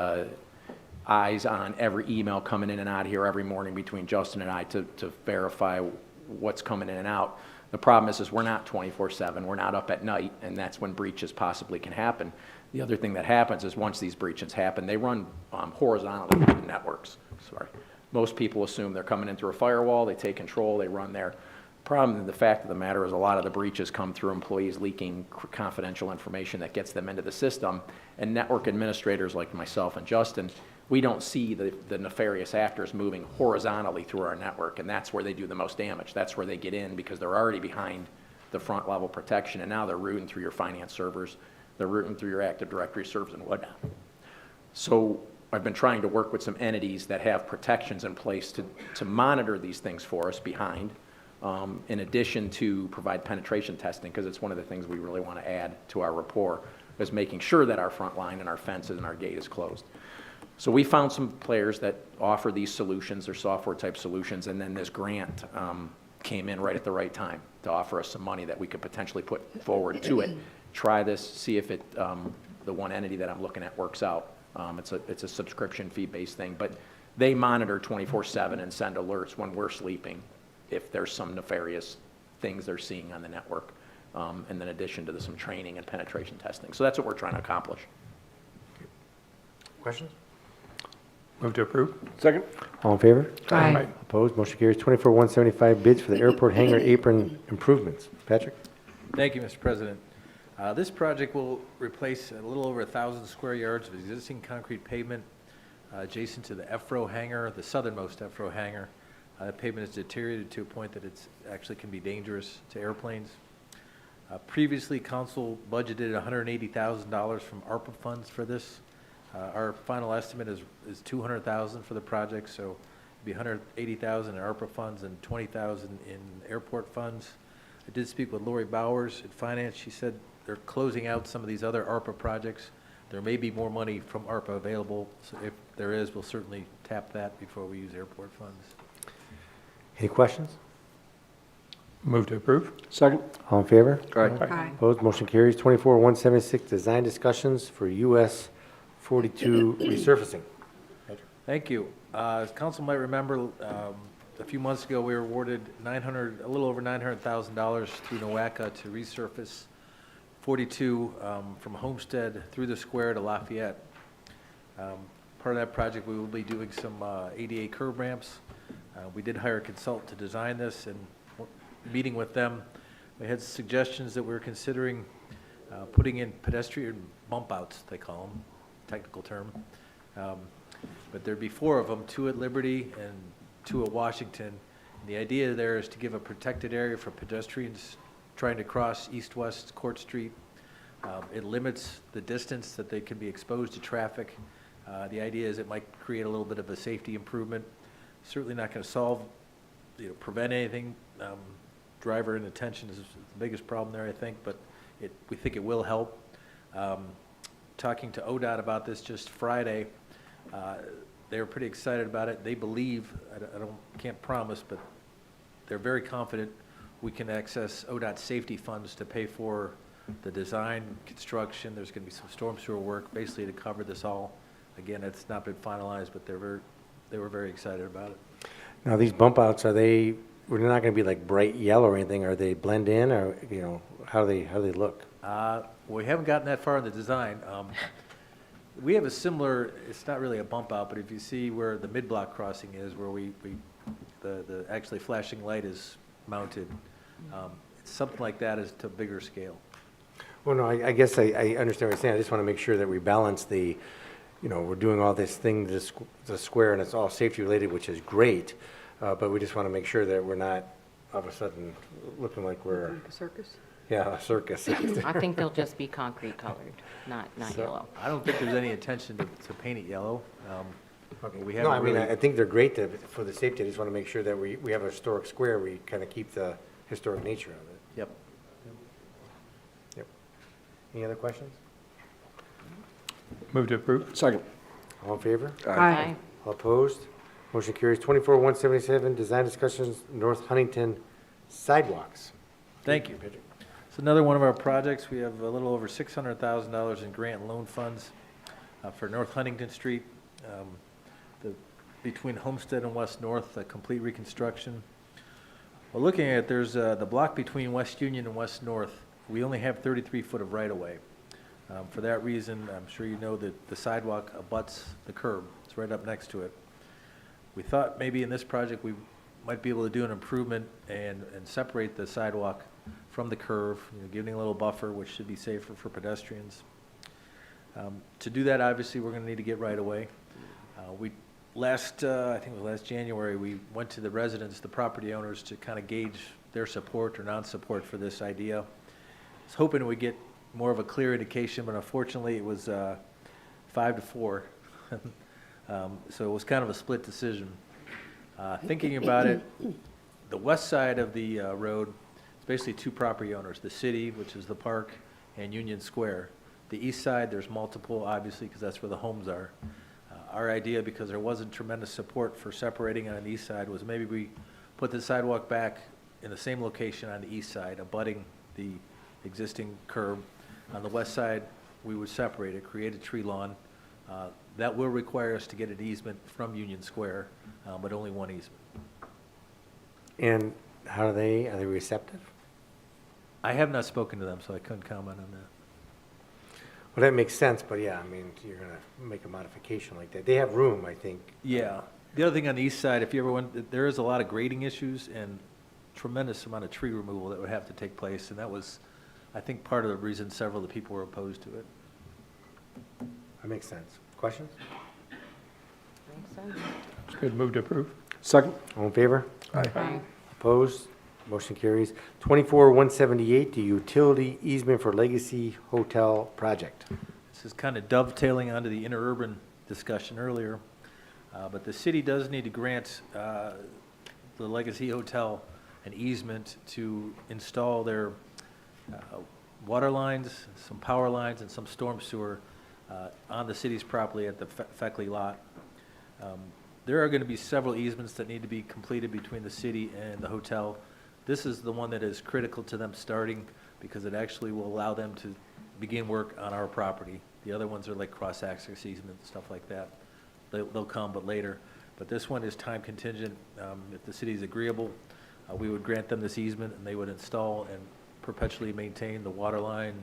[SPEAKER 4] eyes on every email coming in and out here every morning between Justin and I to verify what's coming in and out. The problem is we're not 24/7. We're not up at night, and that's when breaches possibly can happen. The other thing that happens is once these breaches happen, they run horizontally through the networks. Sorry. most people assume they're coming in through a firewall, they take control, they run there. Problem, the fact of the matter is a lot of the breaches come through employees leaking confidential information that gets them into the system. And network administrators like myself and Justin, we don't see the nefarious actors moving horizontally through our network, and that's where they do the most damage. That's where they get in because they're already behind the front level protection, and now they're rooting through your finance servers, they're rooting through your Active Directory servers and whatnot. So I've been trying to work with some entities that have protections in place to monitor these things for us behind, in addition to provide penetration testing, because it's one of the things we really want to add to our rapport, is making sure that our front line and our fences and our gate is closed. So we found some players that offer these solutions, they're software type solutions, and then this grant came in right at the right time to offer us some money that we could potentially put forward to it. Try this, see if it, the one entity that I'm looking at works out. It's a subscription fee-based thing, but they monitor 24/7 and send alerts when we're sleeping if there's some nefarious things they're seeing on the network, and in addition to some training and penetration testing. So that's what we're trying to accomplish.
[SPEAKER 1] Questions?
[SPEAKER 2] Move to approve.
[SPEAKER 13] Second?
[SPEAKER 1] All in favor?
[SPEAKER 2] Aye.
[SPEAKER 1] Opposed? Motion carries. 24-175 bids for the airport hangar apron improvements. Patrick?
[SPEAKER 6] Thank you, Mr. President. This project will replace a little over 1,000 square yards of existing concrete pavement adjacent to the FRO hangar, the southernmost FRO hangar. The pavement is deteriorated to a point that it's actually can be dangerous to airplanes. Previously, council budgeted $180,000 from ARPA funds for this. Our final estimate is $200,000 for the project, so it'd be $180,000 in ARPA funds and $20,000 in airport funds. I did speak with Lori Bowers at Finance. She said they're closing out some of these other ARPA projects. There may be more money from ARPA available, so if there is, we'll certainly tap that before we use airport funds.
[SPEAKER 1] Any questions?
[SPEAKER 2] Move to approve.
[SPEAKER 13] Second?
[SPEAKER 1] All in favor?
[SPEAKER 12] Aye.
[SPEAKER 1] Opposed? Motion carries. 24-176 design discussions for US 42 resurfacing.
[SPEAKER 6] Thank you. As council might remember, a few months ago, we were awarded a little over $900,000 through NOACA to resurface 42 from Homestead through the square to Lafayette. Part of that project, we will be doing some ADA curb ramps. We did hire a consultant to design this, and meeting with them, we had suggestions that we were considering putting in pedestrian bump outs, they call them, technical term. But there'd be 4 of them, 2 at Liberty and 2 at Washington. And the idea there is to give a protected area for pedestrians trying to cross east-west Court Street. It limits the distance that they can be exposed to traffic. The idea is it might create a little bit of a safety improvement. Certainly not going to solve, prevent anything. Driver inattention is the biggest problem there, I think, but we think it will help. Talking to ODOT about this just Friday, they were pretty excited about it. They believe, can't promise, but they're very confident we can access ODOT safety funds to pay for the design, construction. There's going to be some storm sewer work, basically to cover this all. Again, it's not been finalized, but they were very excited about it.
[SPEAKER 1] Now, these bump outs, they're not going to be like bright yellow or anything. Are they blend in, or how do they look?
[SPEAKER 6] We haven't gotten that far in the design. We have a similar, it's not really a bump out, but if you see where the mid-block crossing is, where the actually flashing light is mounted, it's something like that is to a bigger scale.
[SPEAKER 1] Well, no, I guess I understand what you're saying. I just want to make sure that we balance the, we're doing all this thing, the square, and it's all safety related, which is great, but we just want to make sure that we're not all of a sudden looking like we're...
[SPEAKER 12] Like a circus?
[SPEAKER 1] Yeah, a circus.
[SPEAKER 3] I think they'll just be concrete colored, not yellow.
[SPEAKER 6] I don't think there's any intention to paint it yellow. We
[SPEAKER 1] No, I
[SPEAKER 6] haven't
[SPEAKER 1] mean,
[SPEAKER 6] really,
[SPEAKER 1] I think they're great for the safety. I just want to make sure that we have a historic square, we kind of keep the historic nature of it.
[SPEAKER 6] Yep.
[SPEAKER 1] Yep. Any other questions?
[SPEAKER 2] Move to approve.
[SPEAKER 13] Second.
[SPEAKER 1] All in favor?
[SPEAKER 3] Aye.
[SPEAKER 1] All opposed? Motion carries. 24-177, design discussions, North Huntington sidewalks.
[SPEAKER 6] Thank you. It's another one of our projects. We have a little over $600,000 in grant and loan funds for North Huntington Street, between Homestead and West North, a complete reconstruction. Well, looking at it, there's the block between West Union and West North. We only have 33 foot of right-of-way. For that reason, I'm sure you know that the sidewalk abuts the curb. It's right up next to it.
[SPEAKER 21] We thought maybe in this project, we might be able to do an improvement and separate the sidewalk from the curve, giving a little buffer, which should be safer for pedestrians. To do that, obviously, we're gonna need to get right away. I think it was last January, we went to the residents, the property owners, to kind of gauge their support or non-support for this idea. I was hoping we'd get more of a clear indication, but unfortunately, it was 5-4. So it was kind of a split decision. Thinking about it, the west side of the road, it's basically two property owners, the city, which is the park, and Union Square. The east side, there's multiple, obviously, because that's where the homes are. Our idea, because there wasn't tremendous support for separating on the east side, was maybe we put the sidewalk back in the same location on the east side, abutting the existing curb. On the west side, we would separate it, create a tree lawn. That will require us to get an easement from Union Square, but only one easement.
[SPEAKER 1] And are they receptive?
[SPEAKER 21] I have not spoken to them, so I couldn't comment on that.
[SPEAKER 1] Well, that makes sense, but yeah, I mean, you're gonna make a modification like that. They have room, I think.
[SPEAKER 21] Yeah. The other thing on the east side, if you ever went, there is a lot of grading issues and tremendous amount of tree removal that would have to take place, and that was, I think, part of the reason several of the people were opposed to it.
[SPEAKER 1] That makes sense. Questions?
[SPEAKER 3] Makes sense.
[SPEAKER 2] It's good. Move to approve.
[SPEAKER 13] Second?
[SPEAKER 1] All in favor?
[SPEAKER 3] Aye.
[SPEAKER 1] Opposed? Motion carries. 24-178, the utility easement for Legacy Hotel project.
[SPEAKER 21] This is kind of dovetailing onto the interurban discussion earlier, but the city does need to grant the Legacy Hotel an easement to install their water lines, some power lines, and some storm sewer on the city's property at the Feckley lot. There are going to be several easements that need to be completed between the city and the hotel. This is the one that is critical to them starting because it actually will allow them to begin work on our property. The other ones are like cross-access easements, stuff like that. They'll come, but later. But this one is time contingent. If the city is agreeable, we would grant them this easement and they would install and perpetually maintain the water line,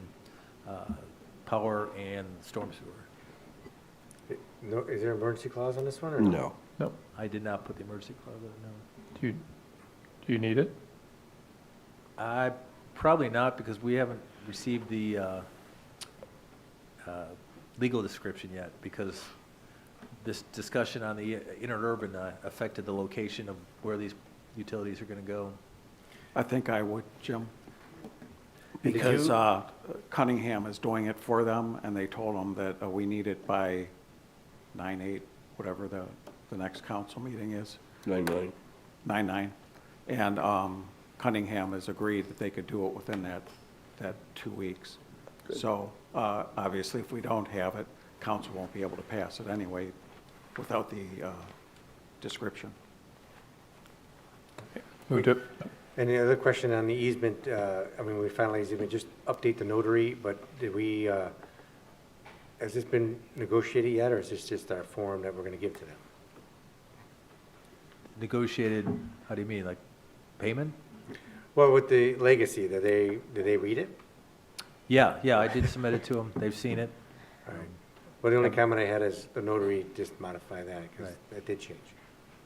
[SPEAKER 21] power, and storm sewer.
[SPEAKER 1] No, is there an emergency clause on this one, or
[SPEAKER 13] No.
[SPEAKER 2] No.
[SPEAKER 21] I did not put the emergency clause in, no.
[SPEAKER 2] Do you need it?
[SPEAKER 21] Probably not, because we haven't received the legal description yet, because this discussion on the interurban affected the location of where these utilities are going to go.
[SPEAKER 14] I think I would, Jim.
[SPEAKER 1] Did
[SPEAKER 14] Because
[SPEAKER 1] you-
[SPEAKER 14] Cunningham is doing it for them, and they told them that we need it by 9/8, whatever the next council meeting is.
[SPEAKER 13] 9/9.
[SPEAKER 14] 9/9. And Cunningham has agreed that they could do it within that 2 weeks. So obviously, if we don't have it, council won't be able to pass it anyway without the description.
[SPEAKER 2] Move to,
[SPEAKER 1] Any other question on the easement? I mean, we finalized the easement, just update the notary, but did we, has this been negotiated yet, or is this just our form that we're gonna give to them?
[SPEAKER 21] Negotiated, how do you mean, like payment?
[SPEAKER 1] Well, with the legacy, did they read it?
[SPEAKER 21] Yeah, I did submit it to them. They've seen it.
[SPEAKER 1] All right. Well, the only comment I had is the notary just modify that, because
[SPEAKER 21] Right.
[SPEAKER 1] that did change.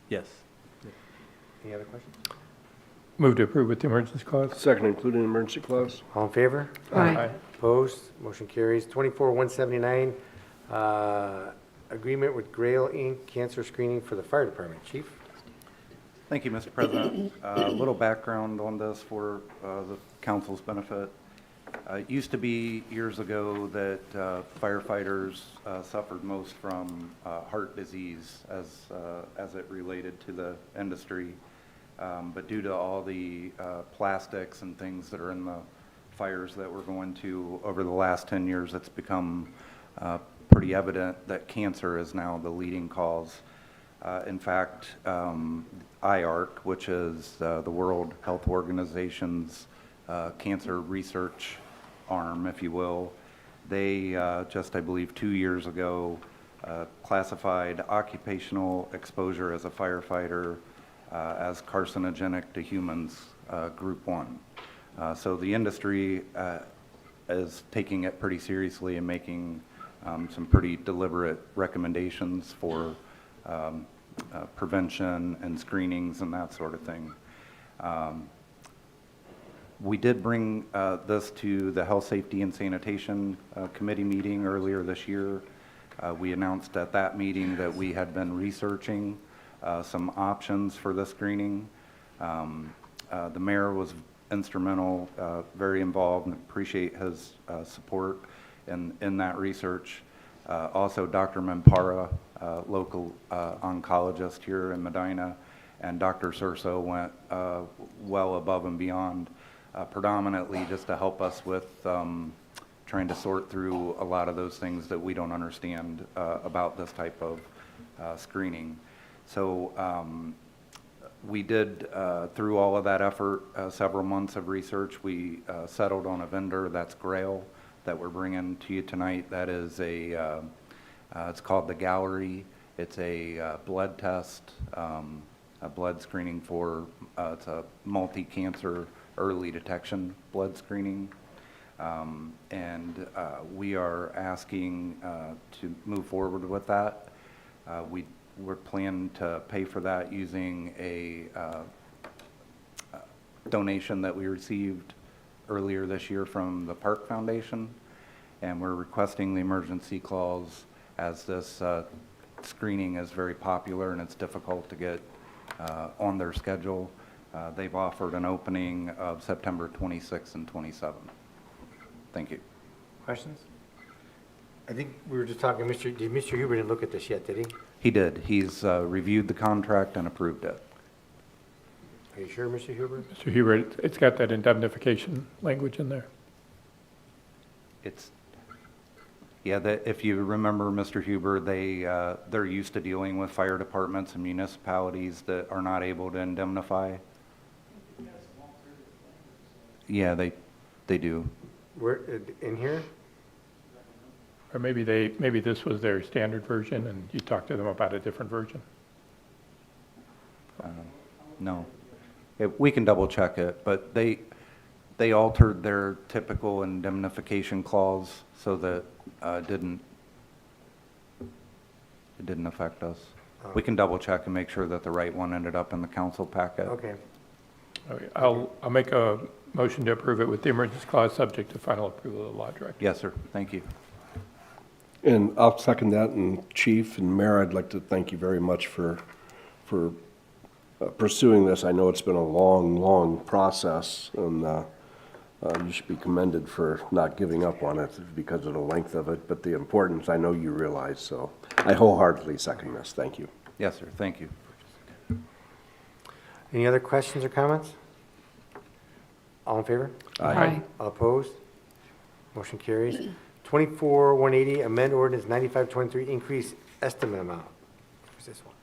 [SPEAKER 21] Yes.
[SPEAKER 1] Any other questions?
[SPEAKER 2] move to approve with the emergency clause.
[SPEAKER 13] Second, including emergency clause?
[SPEAKER 1] All in favor?
[SPEAKER 12] Aye.
[SPEAKER 1] Opposed? Motion carries. 24-179, agreement with Grail Inc., cancer screening for the fire department. Chief?
[SPEAKER 18] Thank you, Mr. President. A little background on this for the council's benefit. It used to be years ago that firefighters suffered most from heart disease as it related to the industry. But due to all the plastics and things that are in the fires that we're going to over the last 10 years, it's become pretty evident that cancer is now the leading cause. In fact, IARC, which is the World Health Organization's cancer research arm, if you will, they just, I believe, 2 years ago classified occupational exposure as a firefighter as carcinogenic to humans, group 1. So the industry is taking it pretty seriously and making some pretty deliberate recommendations for prevention and screenings and that sort of thing. We did bring this to the Health, Safety, and Sanitation Committee meeting earlier this year. We announced at that meeting that we had been researching some options for the screening. The mayor was instrumental, very involved, and appreciate his support in that research. Also, Dr. Mampara, local oncologist here in Medina, and Dr. Surso went well above and beyond, predominantly just to help us with trying to sort through a lot of those things that we don't understand about this type of screening. So we did, through all of that effort, several months of research, we settled on a vendor, that's Grail, that we're bringing to you tonight. That is it's called the Gallery. It's a blood test, a blood screening for, it's a multi-cancer early detection blood screening. We are asking to move forward with that. We're planning to pay for that using a donation that we received earlier this year from the Park Foundation, and we're requesting the emergency clause as this screening is very popular and it's difficult to get on their schedule. They've offered an opening of September 26th and 27th. Thank you.
[SPEAKER 1] Questions? I think we were just talking, Mr. Huber didn't look at this yet, did he?
[SPEAKER 18] He did. He's reviewed the contract and approved it.
[SPEAKER 1] Are you sure, Mr. Huber?
[SPEAKER 2] Mr. Huber, it's got that indemnification language in there.
[SPEAKER 18] It's, yeah, if you remember, Mr. Huber, they're used to dealing with fire departments and municipalities that are not able to indemnify. Yeah, they do.
[SPEAKER 1] Where, in here?
[SPEAKER 2] Or maybe this was their standard version and you talked to them about a different version.
[SPEAKER 18] No. We can double check it, but they altered their typical indemnification clause so that it didn't affect us. We can double check and make sure that the right one ended up in the council packet.
[SPEAKER 1] Okay.
[SPEAKER 2] Okay, I'll make a motion to approve it with the emergency clause subject to final approval of the law director.
[SPEAKER 18] Yes, sir. Thank you.
[SPEAKER 13] And I'll second that, and Chief and Mayor, I'd like to thank you very much for pursuing this. I know it's been a long process, and you should be commended for not giving up on it because of the length of it, but the importance I know you realize, so I wholeheartedly second this. Thank you.
[SPEAKER 18] Yes, sir. Thank you.
[SPEAKER 1] Any other questions or comments? All in favor?
[SPEAKER 12] Aye.
[SPEAKER 1] All opposed? Motion carries. 24-180, amend ordinance 9523, increase estimate amount. Who's this one?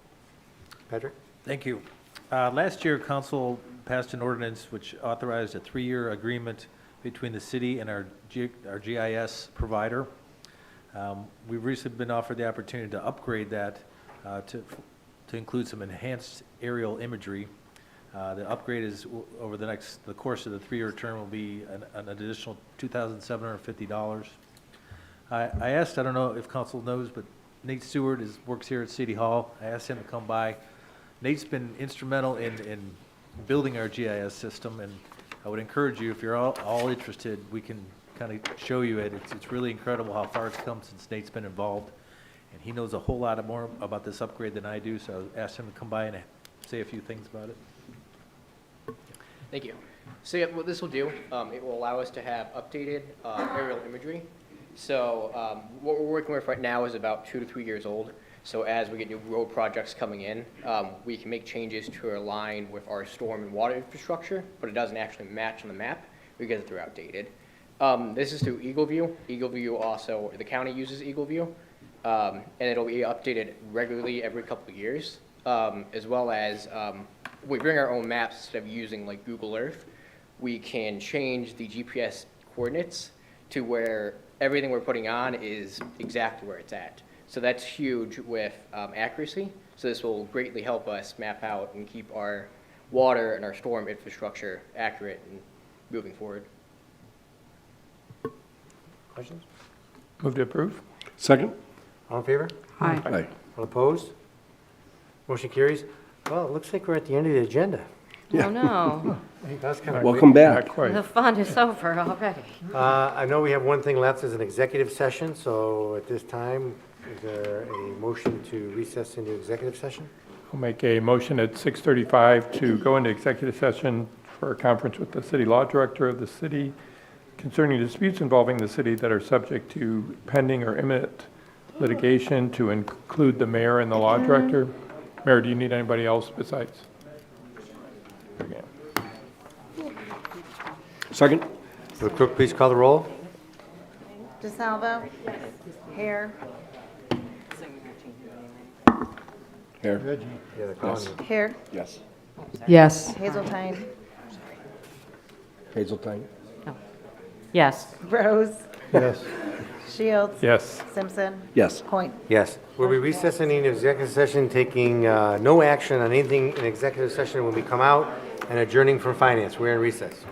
[SPEAKER 1] Patrick?
[SPEAKER 21] Thank you. Last year, council passed an ordinance which authorized a 3-year agreement between the city and our GIS provider. We've recently been offered the opportunity to upgrade that to include some enhanced aerial imagery. The upgrade is over the course of the 3-year term will be an additional $2,750. I asked, I don't know if council knows, but Nate Stewart works here at City Hall. I asked him to come by. Nate's been instrumental in building our GIS system, and I would encourage you, if you're all interested, we can kind of show you it. It's really incredible how far it's come since Nate's been involved, and he knows a whole lot more about this upgrade than I do, so I asked him to come by and say a few things about it.
[SPEAKER 7] Thank you. So yeah, what this will do, it will allow us to have updated aerial imagery. So what we're working with right now is about 2 to 3 years old. So as we get new road projects coming in, we can make changes to align with our storm and water infrastructure, but it doesn't actually match on the map because they're outdated. This is through EagleView. EagleView also, the county uses EagleView, and it'll be updated regularly every couple of years, as well as we bring our own maps instead of using like Google Earth. We can change the GPS coordinates to where everything we're putting on is exactly where it's at. So that's huge with accuracy. So this will greatly help us map out and keep our water and our storm infrastructure accurate and moving forward.
[SPEAKER 1] Questions?
[SPEAKER 2] Move to approve?
[SPEAKER 13] Second?
[SPEAKER 1] All in favor?
[SPEAKER 12] Aye.
[SPEAKER 13] Aye.
[SPEAKER 1] All opposed? Motion carries. Well, it looks like we're at the end of the agenda.
[SPEAKER 3] Oh, no.
[SPEAKER 1] That's kind of
[SPEAKER 13] Welcome back.
[SPEAKER 2] Not quite.
[SPEAKER 3] The fun is over already.
[SPEAKER 1] I know we have one thing left as an executive session, so at this time, is there a motion to recess into executive session?
[SPEAKER 2] I'll make a motion at 6:35 to go into executive session for a conference with the city law director of the city concerning disputes involving the city that are subject to pending or imminent litigation, to include the mayor and the law director. Mayor, do you need anybody else besides? Okay.
[SPEAKER 13] Second?
[SPEAKER 1] Will the clerk please call the roll?
[SPEAKER 11] DeSalvo? Hare?
[SPEAKER 13] Here.
[SPEAKER 1] Yeah, they're calling you.
[SPEAKER 11] Hare?
[SPEAKER 13] Yes.
[SPEAKER 12] Yes.
[SPEAKER 11] Hazeltine?
[SPEAKER 13] Hazeltine?
[SPEAKER 3] Yes.
[SPEAKER 11] Rose?
[SPEAKER 5] Yes.
[SPEAKER 11] Shields?
[SPEAKER 2] Yes.
[SPEAKER 11] Simpson?
[SPEAKER 13] Yes.
[SPEAKER 11] Point?
[SPEAKER 1] Yes. We'll be recessing into executive session, taking no action on anything in executive session when we come out, and adjourning from finance. We're in recess.